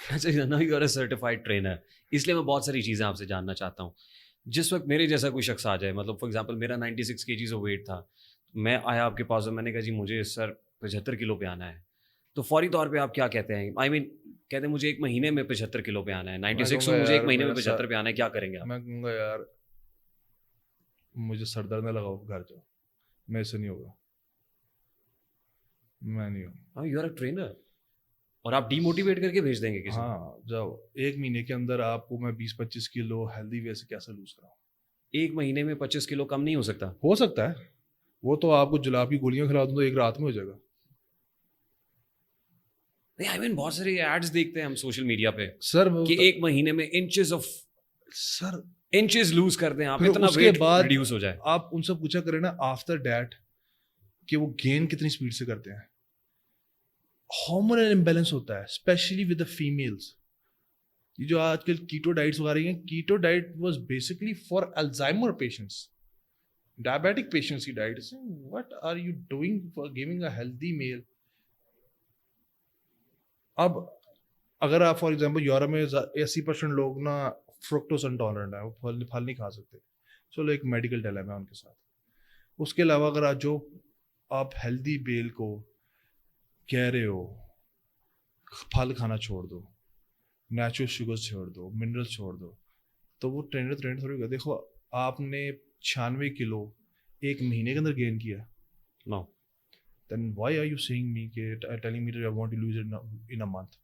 اچھا نا you are a certified trainer, اس لیے میں بہت ساری چیزیں آپ سے جاننا چاہتا ہوں. جس وقت میرے جیسا کوئی شخص آ جائے, مطلب فار ایگزامپل میرا 96 kgs ویٹ تھا, میں آیا آپ کے پاس اور میں نے کہا جی مجھے سر 75 کلو پہ آنا ہے, تو فوری طور پہ آپ کیا کہتے ہیں؟ آئی مین کہتے ہیں مجھے ایک مہینے میں 75 کلو پہ آنا ہے, 96 ہوں مجھے ایک مہینے میں 75 پہ آنا ہے, کیا کریں گے آپ؟ میں کہوں گا یار مجھے سر درد نہ لگاؤ, گھر جاؤ, میرے سے نہیں ہوگا, میں نہیں ہوں. یو آر اے ٹرینر, اور آپ ڈی موٹیویٹ کر کے بھیج دیں گے کسی کو؟ ہاں جاؤ, ایک مہینے کے اندر آپ کو میں 20-25 کلو ہیلدی وے سے کیسے لوز کراؤں؟ ایک مہینے میں 25 کلو کم نہیں ہو سکتا؟ ہو سکتا ہے, وہ تو آپ کو جلاب کی گولیاں کھلا دوں تو ایک رات میں ہو جائے گا. نہیں آئی مین بہت ساری ایڈس دیکھتے ہیں ہم سوشل میڈیا پہ سر کہ ایک مہینے میں سر انچز لوز کر دیں آپ, پھر اتنا اس کے ویٹ بعد ریڈیوس ہو جائے. آپ ان سے پوچھا کریں نا آفٹر ڈیٹ کہ وہ گین کتنی اسپیڈ سے کرتے ہیں. ہارمونل امبیلنس ہوتا ہے اسپیشلی ود دا فیمیلس. یہ جو آج کل کیٹو ڈائٹس وغیرہ ہیں, keto diet was basically for Alzheimer patients, diabetic patients کی diet. What are you doing for giving a healthy meal? اب اگر آپ فار ایگزامپل یورپ میں 80% لوگ نا فرکٹوز انٹالرنٹ ہیں, وہ پھل نہیں کھا سکتے, چلو ایک میڈیکل ڈیلیما ہے ان کے ساتھ. اس کے علاوہ اگر آپ ہیلدی بیل کو کہہ رہے ہو پھل کھانا چھوڑ دو, نیچرل شوگرز چھوڑ دو, منرل چھوڑ دو, تو وہ ٹرینڈ تھوڑی ہوگا. دیکھو آپ نے 96 کلو ایک مہینے کے اندر گین کیا, نو then why are you saying me کہ telling me that I want to lose it in a month?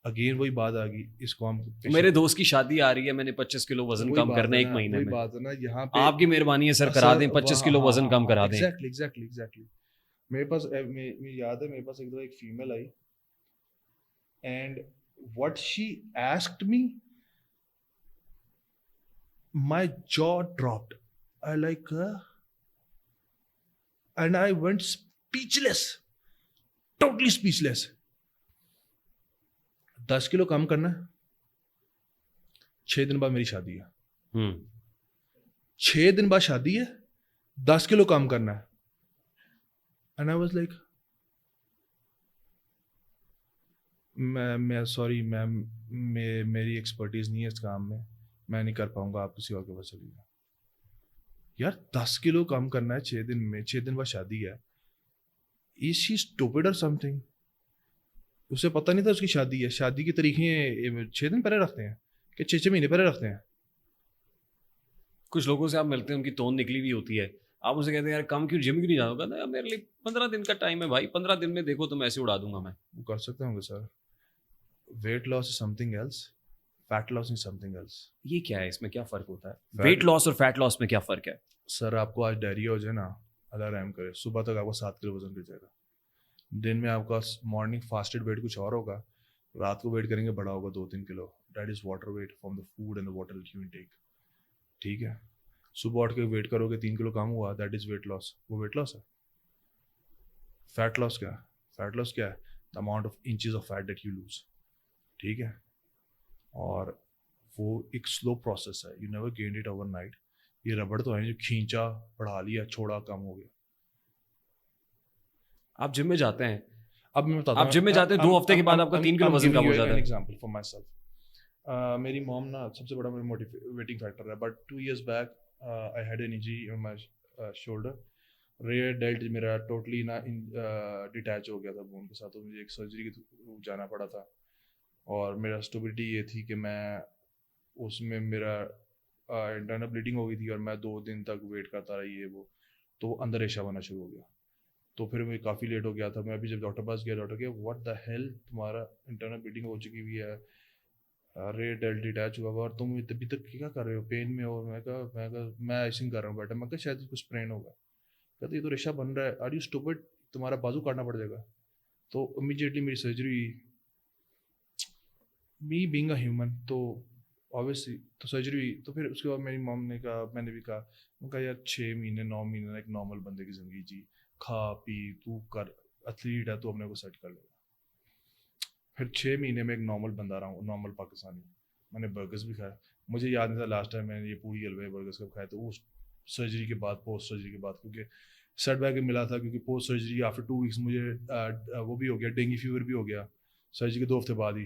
Again وہی بات آ گئی, اس کو ہم میرے دوست کی شادی آ رہی ہے, میں نے 25 کلو وزن کم کرنا ہے ایک مہینے میں, بات ہے نا یہاں پہ آپ کی مہربانی ہے سر کرا دیں 25 کلو وزن کم کرا دیں. ایگزیکٹلی میرے پاس مجھے یاد ہے, میرے پاس ایک دفعہ ایک female I and what she asked me, my jaw dropped. I like and I went speechless, totally speechless. 10 کلو کم کرنا ہے, 6 دن بعد میری شادی ہے, 6 دن بعد شادی ہے, 10 کلو کم کرنا ہے. And I was like, میں سوری میم, میری ایکسپرٹیز نہیں ہے اس کام میں نہیں کر پاؤں گا, آپ کسی اور کے پاس چلیے. یار 10 کلو کم کرنا ہے 6 دن میں, 6 دن بعد شادی ہے. Is she stupid or something? اسے پتہ نہیں تھا اس کی شادی ہے, شادی کی تاریخیں 6 دن پہلے رکھتے ہیں کہ 6 مہینے پہلے رکھتے ہیں. کچھ لوگوں سے آپ ملتے ہیں ان کی توند نکلی ہوئی ہوتی ہے, آپ اسے کہتے ہیں یار کم کیوں, جم کیوں نہیں جانا, کہتا ہے میرے لیے 15 دن کا ٹائم ہے بھائی, 15 دن میں دیکھو تو میں ایسے اڑا دوں گا. میں وہ کر سکتے ہوں گے سر. ویٹ لاس از some thing else, fat loss از سم تھنگ ایلس. یہ کیا ہے, اس میں کیا فرق ہوتا ہے؟ ویٹ لاس اور فیٹ لاس میں کیا فرق ہے؟ سر آپ کو آج ڈائریا ہو جائے نا, اللہ رحم کرے, صبح تک آپ کو 7 کلو وزن گر جائے گا. دن میں آپ کا مارننگ فاسٹڈ ویٹ کچھ اور ہوگا, رات کو ویٹ کریں گے بڑا ہوگا 2-3 kilo. That is water weight from the food and the water you intake. ٹھیک ہے, صبح اٹھ کے ویٹ کرو گے 3 کلو کم ہوا, دیٹ از ویٹ لاس. وہ ویٹ لاس ہے. فیٹ لاس کیا ہے؟ فیٹ لاس کیا ہے؟ The amount of inches of fat that you lose. ٹھیک ہے, اور وہ ایک سلو پروسیس ہے, you never gained it overnight. یہ ربڑ تو ہے جو کھینچا, بڑھا لیا, چھوڑا, کم ہو گیا. آپ جم میں جاتے ہیں, اب میں بتاتا ہوں, آپ جم میں جاتے ہیں 2 ہفتے کے بعد آپ کا 3 کلو وزن کم ہو جاتا ہے. ایگزامپل فار مائی سیلف, میری موم نا سب سے بڑا میرا موٹیویٹنگ فیکٹر ہے. But 2 years back I had an injury on my shoulder. Rear delt میرا ٹوٹلی نا ڈیٹیچ ہو گیا تھا بون کے ساتھ, تو مجھے ایک سرجری کے جانا پڑا تھا. اور میرا اسٹیبلٹی یہ تھی کہ میں اس میں میرا انٹرنل بلیڈنگ ہو گئی تھی, اور میں 2 دن تک ویٹ کرتا رہا یہ وہ, تو اندر ریشہ بنا شروع ہو گیا. تو پھر میں کافی لیٹ ہو گیا تھا. میں ابھی جب ڈاکٹر پاس گیا, ڈاکٹر کہ واٹ دا ہیل, تمہارا انٹرنل بلیڈنگ ہو چکی ہوئی ہے, ریئر ڈیلٹ ڈیٹیچ ہوا ہوا, اور تم ابھی تک کیا کر رہے ہو, پین میں ہو. میں ایسے کر رہا ہوں بیٹا. میں کہا شاید کچھ اسپرین ہوگا. کہتے یہ تو ریشہ بن رہا ہے, آر یو اسٹوپڈ, تمہارا بازو کاٹنا پڑ جائے گا. تو امیجیٹلی میری surgery, me being a human, تو آبویسلی تو سرجری ہوئی. تو پھر اس کے بعد میری موم نے کہا, میں نے بھی کہا, میں کہا یار 6 مہینے 9 مہینے ایک نارمل بندے کی زندگی جی, کھا پی, تو کر, ایتھلیٹ ہے تو اپنے کو سیٹ کر لے گا. پھر 6 مہینے میں ایک نارمل بندہ رہا ہوں, نارمل پاکستانی. میں نے برگرز بھی کھایا, مجھے یاد نہیں تھا لاسٹ ٹائم میں نے یہ پوری حلوے برگرز کب کھایا. تو اس سرجری کے بعد, پوسٹ سرجری کے بعد, کیونکہ سیٹ بیک ملا تھا, کیونکہ پوسٹ سرجری آفٹر 2 weeks مجھے وہ بھی ہو گیا, ڈینگی فیور بھی ہو گیا سرجری کے 2 ہفتے بعد ہی.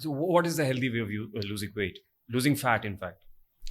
So what is the healthy way of losing weight? Losing fat, in fact.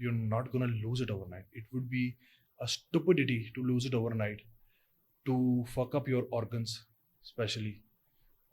You're not gonna lose it overnight. It would be a stupidity to lose it overnight, to fuck up your organs, especially.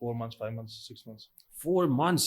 4 months, 5 months, 6 months. 4 months,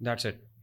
That's it.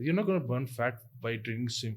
you're not going to burn fat by drinking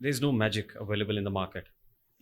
There's no magic available in the market.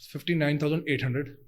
59,800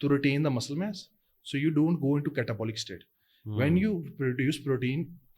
to retain the muscle mass, so you don't go into catabolic state. When you produce protein,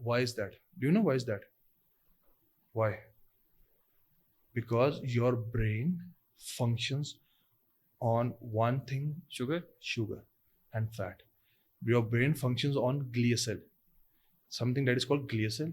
Why is that? Do you know why is that? Why? Because your brain functions on one thing, sugar and fat. Your brain functions on glial, something that is called glial,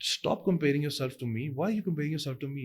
Stop comparing yourself to me. Why are you comparing yourself to me?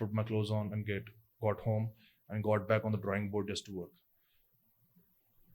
put my clothes on and got home and got back on the drawing board just to work.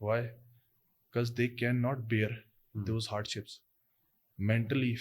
Why? Because they cannot bear those hardships. Mentally,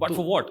But for what?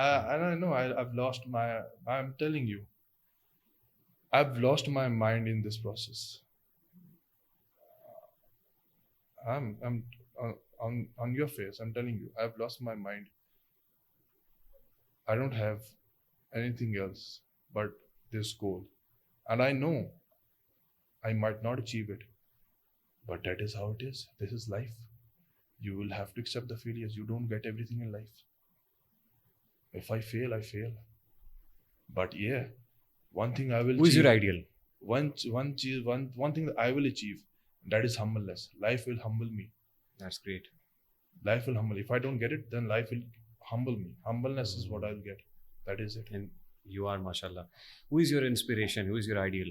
I know I've lost my, I'm telling you, I've lost my mind in this process. I'm on your face, I'm telling you, I've lost my mind. I don't have anything else but this goal, and I know I might not achieve it, but that is how it is. This is life. You will have to accept the failures. You don't get everything in life. If I fail, I fail. But yeah, one thing I will Who is achieve, your ideal? one thing that I will achieve, that is humbleness. Life will humble me. That's great. Life will humble. If I don't get it, then life will humble me. Humbleness is what I'll get. That is it. And you are, mashallah. Who is your inspiration? Who is your ideal?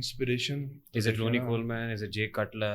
inspiration. Is it Ronnie Coleman? Is it Jay Cutler?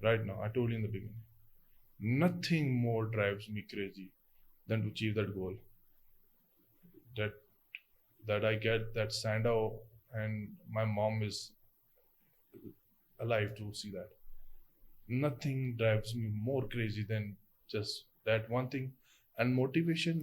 Right now, I told you in the beginning, nothing more drives me crazy than to achieve that goal. That I get that Sandow and my mom is alive to see that. Nothing drives me more crazy than just that one thing. And motivation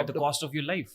at the cost of your life.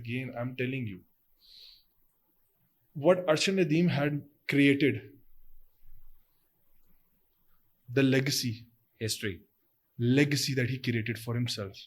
again I'm telling you, what Arshad Nadeem had created, the History. legacy that he created for himself,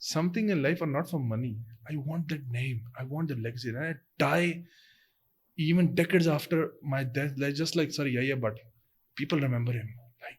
Something in life are not for money. I want that name. I want the legacy. And I die even decades after my death, like just like Yahya Bhatt. People remember him. Like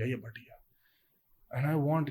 Yahya Bhatt. And I want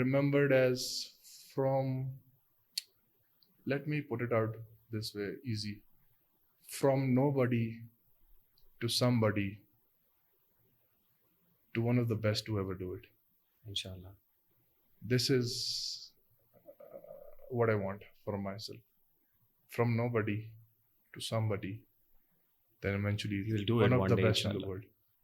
remembered as from, let me put it out this way, easy, from nobody to somebody to one of the best to ever do it. Inshallah. This is what I want for myself. From nobody to somebody, then eventually You will do one it of one the day, best in the inshallah. world.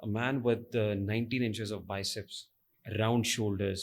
A man with 19 inches of biceps, round shoulders,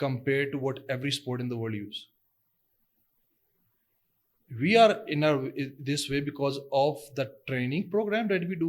compared to what every sport in the world use. We are in this way because of the training program that we do.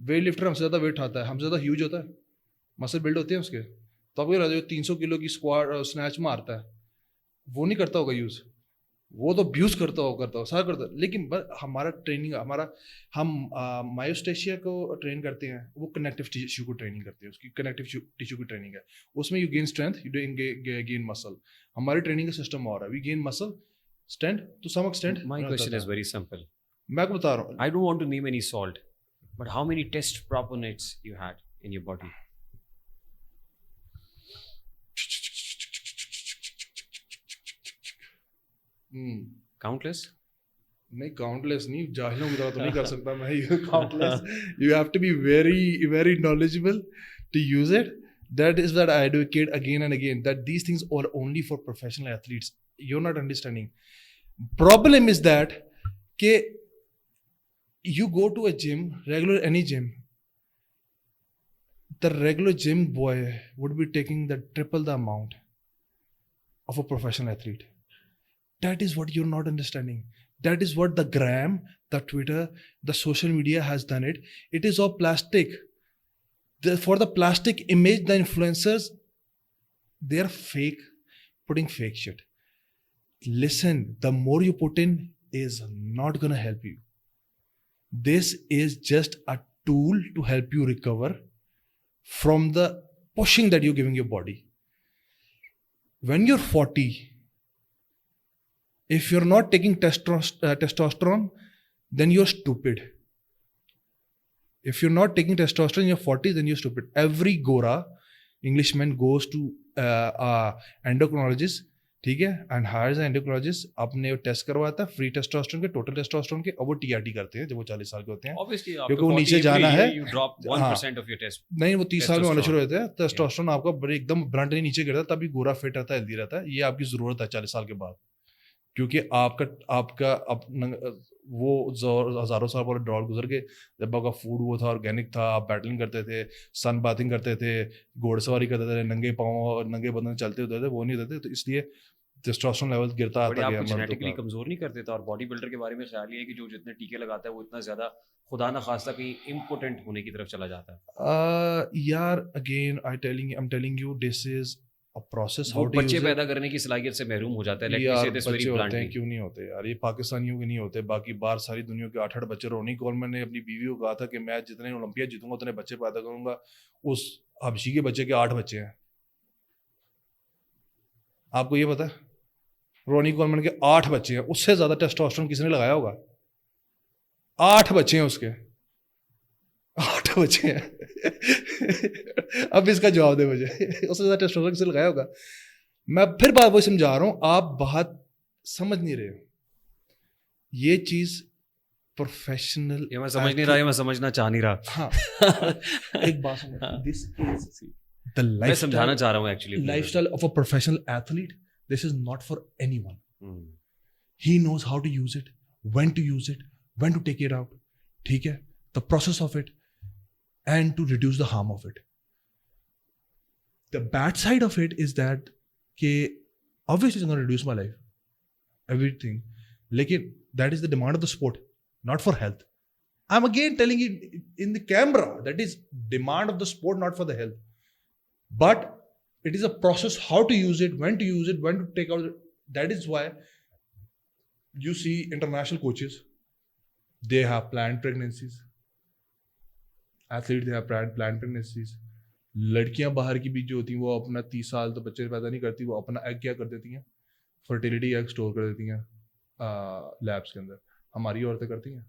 Weightlifter ہم سے زیادہ wait اٹھاتا ہے, ہم سے زیادہ huge ہوتا ہے, مسل بلڈ ہوتے ہیں اس کے, تو آپ کو جو 300 کلو کی اسکواڈ اسنیچ مارتا ہے وہ نہیں کرتا ہوگا یوز, وہ تو ابیوز کرتا ہو سارا کرتا ہے. لیکن ہمارا ٹریننگ ہم مایوسٹیشیا کو ٹرین کرتے ہیں, وہ کنیکٹیو ٹیشو کو ٹریننگ کرتے ہیں, اس کی کنیکٹیو ٹیشو کی ٹریننگ ہے, اس میں you gain strength, you gain muscle. ہماری ٹریننگ کا سسٹم اور ہے, we gain muscle strength to some extent. My question is very simple. میں آپ کو بتا رہا ہوں, I don't want to name any salt, but how many test proponents you had in your body? Countless? نہیں countless نہیں, جاہلوں کی طرح تو نہیں کر سکتا میں countless. You have to be very very knowledgeable to use it. That is what I advocate again and again, that these things are only for professional athletes. You're not understanding. Problem is that کہ you go to a gym, regular any gym, the regular gym boy would be taking the triple the amount of a professional athlete. That is what you're not understanding. That is what the gram, the Twitter, the social media has done it. It is all plastic. For the plastic image, the influencers, they are fake, putting fake shit. Listen, the more you put in is not going to help you. This is just a tool to help you recover from the pushing that you're giving your body. When you're 40, if you're not taking testosterone, then you're stupid. If you're not taking testosterone in your 40s, then you're stupid. Every Gora Englishman goes to endocrinologist, ٹھیک ہے, and hires N endocrinologist, اپنے test کرواتا ہے free testosterone کے, total testosterone کے, اور وہ TRT کرتے ہیں جب وہ 40 سال کے ہوتے ہیں, کیونکہ وہ نیچے جانا ہے. نہیں, وہ 30 سال میں ہونا شروع ہوتے ہیں. ٹیسٹوسٹرون آپ کا ایک دم برنٹلی نیچے گرتا ہے, تبھی گورا فٹ رہتا ہے, ہیلدی رہتا ہے. یہ آپ کی ضرورت ہے 40 سال کے بعد, کیونکہ آپ کا وہ ہزاروں سال پہلے دور گزر گئے جب آپ کا فوڈ وہ تھا, آرگینک تھا, آپ بیٹلنگ کرتے تھے, سن باتھنگ کرتے تھے, گھوڑ سواری کرتے تھے, ننگے پاؤں ننگے بدن چلتے ہوتے تھے, وہ نہیں ہوتے تھے. تو اس لیے ٹیسٹوسٹرون لیول گرتا آتا گیا. جینیٹکلی کمزور نہیں کرتے تھے, اور باڈی بلڈر کے بارے میں خیال یہ ہے کہ جو جتنے ٹیکے لگاتا ہے وہ اتنا زیادہ خدا نخواستہ کہیں امپوٹنٹ ہونے کی طرف چلا جاتا ہے. یار again I'm telling you, this is a process. How بچے پیدا کرنے کی صلاحیت سے محروم ہو جاتا ہے. بچے ہوتے ہیں, کیوں نہیں ہوتے یار, یہ پاکستانیوں کے نہیں ہوتے, باقی باہر ساری دنیا کے 8 بچے. رونی کولمن نے اپنی بیوی کو کہا تھا کہ میں جتنے اولمپیا جیتوں گا اتنے بچے پیدا کروں گا. اس حبشی کے بچے کے 8 بچے ہیں. آپ کو یہ پتا ہے, رونی کولمن کے 8 بچے ہیں. اس سے زیادہ ٹیسٹوسٹرون کس نے لگایا ہوگا؟ 8 بچے ہیں اس کے, 8 بچے ہیں. اب اس کا جواب دے مجھے, اس سے زیادہ ٹیسٹوسٹرون کس نے لگایا ہوگا؟ میں پھر بات وہ سمجھا رہا ہوں, آپ بات سمجھ نہیں رہے ہو. یہ چیز پروفیشنل, میں سمجھ نہیں رہا, میں سمجھنا چاہ نہیں رہا. ہاں, ایک بات میں سمجھانا چاہ رہا ہوں actually. Life style of a professional athlete, this is not for anyone. He knows how to use it, when to use it, when to take it out, ٹھیک ہے, the process of it, and to reduce the harm of it. The bad side of it is that کہ obviously it's going to reduce my life, everything, لیکن that is the demand of the sport, not for health. I'm again telling you in the camera, that is demand of the sport, not for the health. But it is a process, how to use it, when to use it, when to take out. That is why you see international coaches, they have planned pregnancies. Athletes, they have planned pregnancies. لڑکیاں باہر کی بھی جو ہوتی ہیں وہ اپنا 30 سال تو بچے پیدا نہیں کرتی, وہ اپنا ایگ کیا کر دیتی ہیں, فرٹیلیٹی ایگ اسٹور کر دیتی ہیں لیبس کے اندر. ہماری عورتیں کرتی ہیں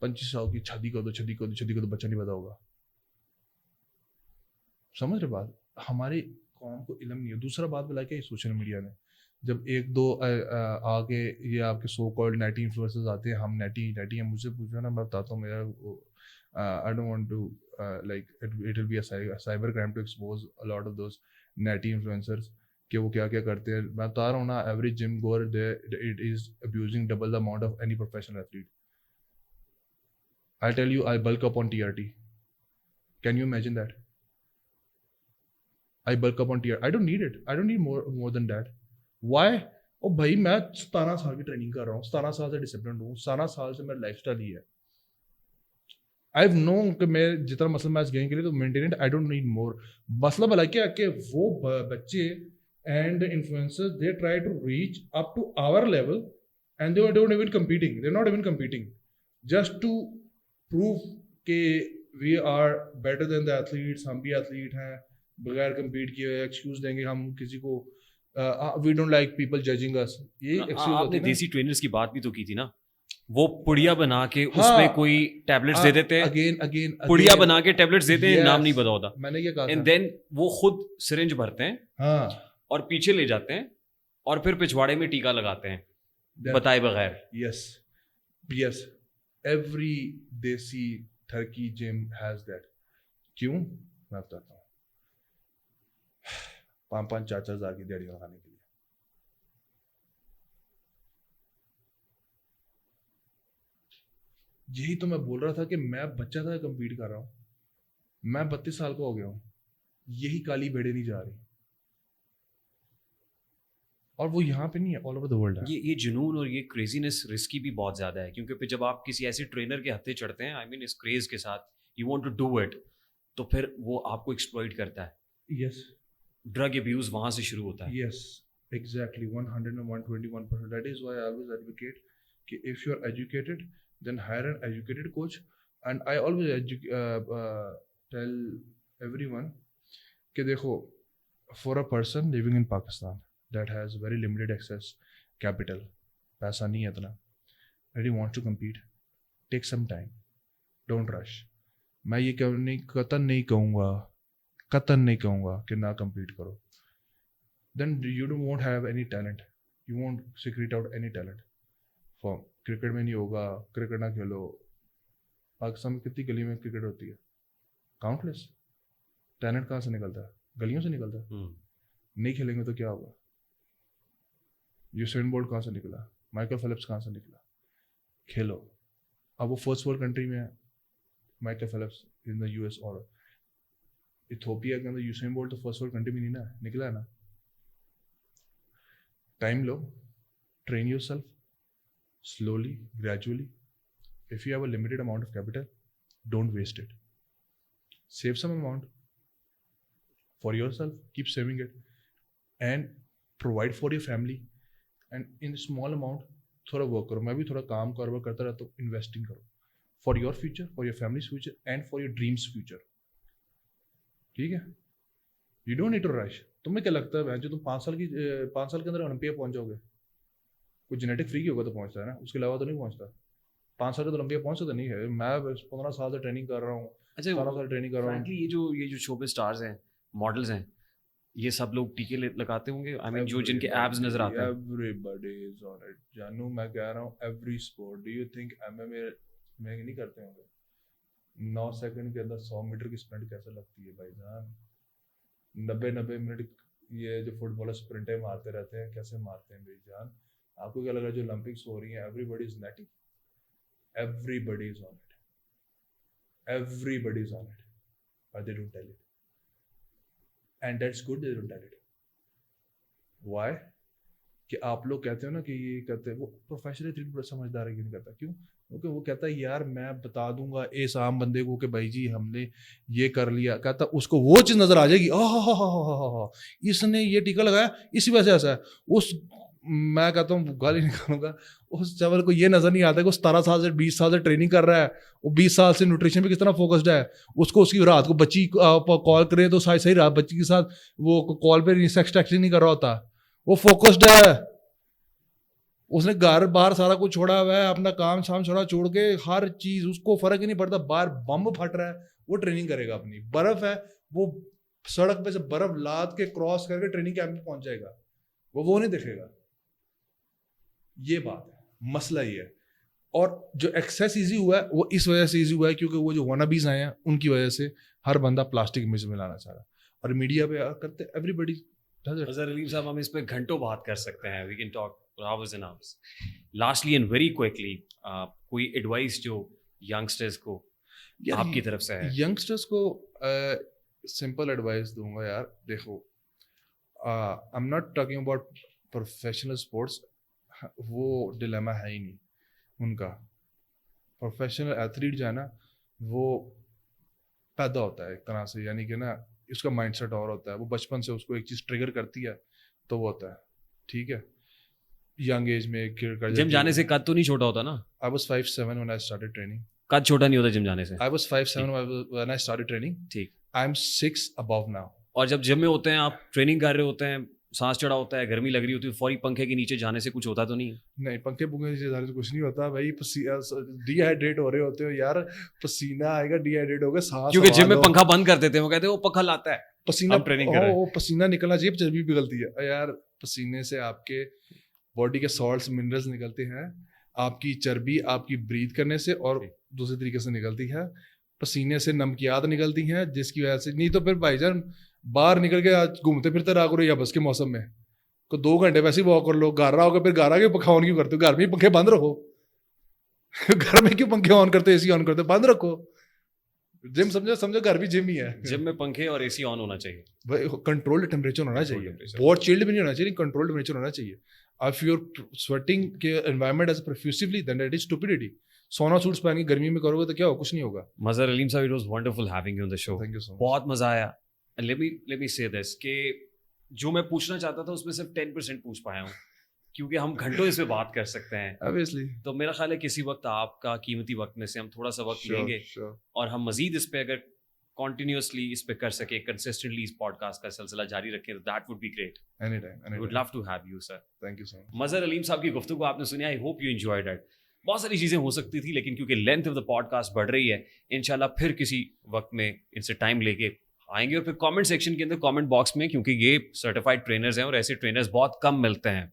25 سال کی, شادی کر دو بچہ نہیں پیدا ہوگا. سمجھ رہے بات؟ ہماری قوم کو علم نہیں ہے. دوسرا بات بلا کے سوشل میڈیا نے جب 1-2 آگے یہ آپ کے سو کالڈ نیٹی انفلوئنسرز آتے ہیں, ہم نیٹی ہیں, مجھ سے پوچھو نا, میں بتاتا ہوں میرا I don't want to like it will be a cyber crime to expose a lot of those netty influencers کہ وہ کیا کرتے ہیں. میں بتا رہا ہوں نا, every gym goer there, it is abusing double the amount of any professional athlete. I tell you, I bulk up on TRT. Can you imagine that? I bulk up on TRT. I don't need it. I don't need more than that. Why? او بھائی میں 17 سال کی training کر رہا ہوں, 17 سال سے discipline ہوں, 17 سال سے میرا لائف اسٹائل ہی ہے. آئی نو کہ میں جتنا مسل میچ گیم کے لیے تو maintain it, I don't need more. مسئلہ بھلا کیا کہ وہ بچے and influencers they try to reach up to our level and they don't even competing, they not even competing just to prove کہ we are better than the athletes, ہم بھی athlete ہیں, بغیر کمپیٹ کیے ایکسکیوز دیں گے ہم کسی کو, we don't like people judging us. یہ آپ نے دیسی ٹرینرز کی بات بھی تو کی تھی نا, وہ پڑیا بنا کے اس میں کوئی ٹیبلٹس دے دیتے ہیں, پڑیا بنا کے ٹیبلٹس دیتے ہیں, نام نہیں پتا ہوتا, میں نے یہ کہا, اینڈ دین وہ خود سرنج بھرتے ہیں اور پیچھے لے جاتے ہیں اور پھر پچھواڑے میں ٹیکا لگاتے ہیں بتائے بغیر. یس یس, ایوری دیسی ٹرکی جم ہیز دیٹ. کیوں میں بتاتا ہوں, 5-4 ہزار کی دیڑھی لگانے کے لیے. یہی تو میں بول رہا تھا کہ میں بچہ تھا کمپیٹ کر رہا ہوں, میں 32 سال کا ہو گیا ہوں, یہی کالی بھیڑیں نہیں جا رہی, اور وہ یہاں پہ نہیں ہے, آل اوور دا ورلڈ ہے. یہ جنون اور یہ کریزینس رسکی بھی بہت زیادہ ہے, کیونکہ پھر جب آپ کسی ایسے ٹرینر کے ہتھے چڑھتے ہیں, آئی مین اس کریز کے ساتھ, you want to do it, تو پھر وہ آپ کو ایکسپلوئٹ کرتا ہے. یس, ڈرگ ابیوز وہاں سے شروع ہوتا ہے. Yes exactly 121%. That is why I always advocate کہ if you are educated then hire an educated coach. And I always tell everyone کہ دیکھو, for a person living in Pakistan that has very limited access capital, پیسہ نہیں ہے اتنا, really wants to compete, take some time, don't rush. میں یہ قطعاً نہیں کہوں گا کہ نہ compete کرو. Then you won't have any talent, you won't secrete out any talent. For cricket میں نہیں ہوگا, کرکٹ نہ کھیلو. پاکستان میں کتنی گلی میں کرکٹ ہوتی ہے, کاؤنٹ لیس. ٹیلنٹ کہاں سے نکلتا ہے, گلیوں سے نکلتا ہے. نہیں کھیلیں گے تو کیا ہوگا. یوسین بولٹ کہاں سے نکلا, مائیکل فیلپس کہاں سے نکلا. کھیلو. اب وہ فرسٹ ورلڈ کنٹری میں ہے, Michael Phelps in the U S, اور ایتھوپیا کے اندر یوسین بولٹ تو فرسٹ ورلڈ کنٹری میں نہیں نا نکلا ہے نا. ٹائم لو, train yourself slowly, gradually. If you have a limited amount of capital, don't waste it. Save some amount for yourself, keep saving it, and provide for your family. And in a small amount, thoda work karo. Main bhi thoda kaam karobar karta rehta hu, investing karo for your future, for your family's future, and for your dreams future. ٹھیک ہے, you don't need to rush. تمہیں کیا لگتا ہے جو تم 5 سال کے اندر اولمپیا پہنچ جاؤ گے؟ کوئی جینیٹک فری ہوگا تو پہنچتا ہے نا, اس کے علاوہ تو نہیں پہنچتا. 5 سال کے تو اولمپیا پہنچ سکتا نہیں ہے. میں 15 سال سے ٹریننگ کر رہا ہوں, 17 سال ٹریننگ کر رہا ہوں. یہ جو شو پہ اسٹارز ہیں, ماڈلز ہیں, یہ سب لوگ ٹیکے لگاتے ہوں گے. آئی مین جو جن کے ایبز نظر آتے ہیں. Everybody is on it. جانو میں کہہ رہا ہوں, every sport. Do you think M M A میں نہیں کرتے ہوں گے؟ 9 سیکنڈ کے اندر 100 میٹر کی اسپرنٹ کیسے لگتی ہے بھائی جان؟ 90 منٹ یہ جو فٹ بالر اسپرنٹیں مارتے رہتے ہیں, کیسے مارتے ہیں بھائی جان؟ آپ کو کیا لگ رہا ہے جو اولمپکس ہو رہی ہیں everybody is netting? Everybody is on it, everybody is on it, but they don't tell it, and that's good they don't tell it. Why? کہ آپ لوگ کہتے ہو نا کہ یہ کرتے ہیں, وہ پروفیشنل ایتھلیٹ بڑا سمجھدار ہے, نہیں کرتا. کیوں؟ کیونکہ وہ کہتا ہے یار میں بتا دوں گا اس عام بندے کو کہ بھائی جی ہم نے یہ کر لیا, کہتا اس کو وہ چیز نظر آ جائے گی, اس نے یہ ٹیکا لگایا اسی وجہ سے ایسا ہے. اس میں کہتا ہوں گالی نہیں کروں گا, اس چاول کو یہ نظر نہیں آتا کہ وہ 17 سال سے 20 سال سے ٹریننگ کر رہا ہے, وہ 20 سال سے نیوٹریشن پہ کس طرح فوکسڈ ہے. اس کو اس کی رات کو بچی کال کرے تو صحیح رات بچی کے ساتھ وہ کال پہ سیکس ٹیکسٹنگ نہیں کر رہا ہوتا, وہ فوکسڈ ہے. اس نے گھر باہر سارا کچھ چھوڑا ہوا ہے, اپنا کام شام چھوڑ کے, ہر چیز اس کو فرق ہی نہیں پڑتا. باہر بم پھٹ رہا ہے, وہ ٹریننگ کرے گا اپنی. برف ہے, وہ سڑک پہ سے برف لاد کے کراس کر کے ٹریننگ کیمپ میں پہنچ جائے گا, وہ نہیں دیکھے گا. یہ بات ہے, مسئلہ یہ ہے. اور جو ایکسیس ایزی ہوا ہے وہ اس وجہ سے ایزی ہوا ہے کیونکہ وہ جو ونابیز آئے ہیں ان کی وجہ سے ہر بندہ پلاسٹک امیج میں لانا چاہ رہا ہے, اور میڈیا پہ کرتے ایوری بڈی. اظہر علیم صاحب, ہم اس پہ گھنٹوں بات کر سکتے ہیں, we can talk hours and hours. Lastly and very quickly, کوئی ایڈوائس جو ینگسٹرز کو آپ کی طرف سے ہے؟ ینگسٹرز کو سمپل ایڈوائس دوں گا یار. دیکھو, I'm not talking about professional sports, وہ ڈیلیما ہے ہی نہیں ان کا. پروفیشنل ایتھلیٹ جو ہے نا وہ پیدا ہوتا ہے ایک طرح سے, یعنی کہ نا اس کا مائنڈ سیٹ اور ہوتا ہے, وہ بچپن سے اس کو ایک چیز ٹریگر کرتی ہے تو وہ ہوتا ہے. ٹھیک ہے, ینگ ایج میں جم جانے سے قد تو نہیں چھوٹا ہوتا نا. I was 5'7" when I started training. قد چھوٹا نہیں ہوتا جم جانے سے. I was 5'7" when I started training. ٹھیک. I'm 6 above now. اور جب جم میں ہوتے ہیں آپ ٹریننگ کر رہے ہوتے ہیں, سانس چڑھا ہوتا ہے, گرمی لگ رہی ہوتی ہے, فوری پنکھے کے نیچے جانے سے کچھ ہوتا تو نہیں؟ نہیں, پنکھے پنکھے نیچے جانے سے کچھ نہیں ہوتا بھائی. ڈی ہائیڈریٹ ہو رہے ہوتے ہو یار, پسینہ آئے گا, ڈی ہائیڈریٹ ہوگا, سانس, کیونکہ جم میں پنکھا بند کر دیتے ہیں, وہ کہتے ہیں وہ پنکھا لاتا ہے, پسینہ ٹریننگ کر رہے ہیں, پسینہ نکلنا چاہیے, چربی پگھلتی ہے یار. پسینے سے آپ کے باڈی کے سالٹس منرلز نکلتے ہیں, آپ کی چربی آپ کی بریتھ کرنے سے اور دوسرے طریقے سے نکلتی ہے. پسینے سے نمکیات نکلتی ہیں جس کی وجہ سے, نہیں تو پھر بھائی جان باہر نکل کے آج گھومتے پھرتے رہا کرو یا بس کے موسم میں کو 2 گھنٹے ویسے ہی واک کر لو. گھر رہا ہوگا پھر گھر آ کے پنکھا آن کیوں کرتے ہو؟ گھر میں ہی پنکھے بند رکھو. گھر میں کیوں پنکھے آن کرتے, اے سی آن کرتے, بند رکھو. جم سمجھو گھر بھی جم ہی ہے. جم میں پنکھے اور اے سی آن ہونا چاہیے, کنٹرول ٹیمپریچر ہونا چاہیے, بہت چلڈ بھی نہیں ہونا چاہیے, کنٹرول ٹیمپریچر ہونا چاہیے. If you're sweating کے environment as profusively then that is stupidity. سونا سوٹس پہن کے گرمی میں کرو گے تو کیا ہوگا, کچھ نہیں ہوگا. مظہر علیم صاحب, it was wonderful having you on the show. Thank you so much. بہت مزہ آیا. Let me say this کہ جو میں پوچھنا چاہتا تھا اس میں صرف 10% پوچھ پایا ہوں, کیونکہ ہم گھنٹوں اس پہ بات کر سکتے ہیں. Obviously. تو میرا خیال ہے کسی وقت آپ کا قیمتی وقت میں سے ہم تھوڑا سا وقت لیں گے, اور ہم مزید اس پہ اگر کنٹینیوسلی اس پہ کر سکے, کنسسٹنٹلی اس پوڈ کاسٹ کا سلسلہ جاری رکھیں, تو that would be great. Anytime. Would love to have you sir. Thank you so much. Mazhar Aleem sahab کی گفتگو آپ نے سنی, I hope you enjoyed it. بہت ساری چیزیں ہو سکتی تھی, لیکن کیونکہ length of the podcast بڑھ رہی ہے, انشاءاللہ پھر کسی وقت میں ان سے ٹائم لے کے آئیں گے. اور پھر کامنٹ سیکشن کے اندر, کامنٹ باکس میں, کیونکہ یہ سرٹیفائڈ ٹرینرز ہیں اور ایسے ٹرینرز بہت کم ملتے ہیں,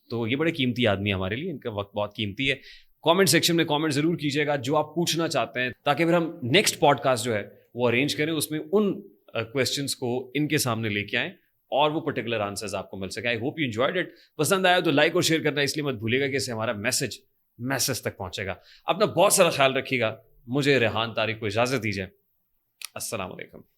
تو یہ بڑے قیمتی آدمی ہیں ہمارے لیے, ان کا وقت بہت قیمتی ہے. کامنٹ سیکشن میں کامنٹ ضرور کیجیے گا جو آپ پوچھنا چاہتے ہیں, تاکہ پھر ہم نیکسٹ پوڈ کاسٹ جو ہے وہ ارینج کریں, اس میں ان کویسچنس کو ان کے سامنے لے کے آئیں اور وہ پرٹیکولر آنسرز آپ کو مل سکے. آئی ہوپ یو انجوائڈ اٹ. پسند آیا تو لائک اور شیئر کرنا اس لیے مت بھولیے گا کہ اس سے ہمارا میسج تک پہنچے گا. اپنا بہت سارا خیال رکھیے گا. مجھے ریحان طارق کو اجازت دیجیے. السلام علیکم.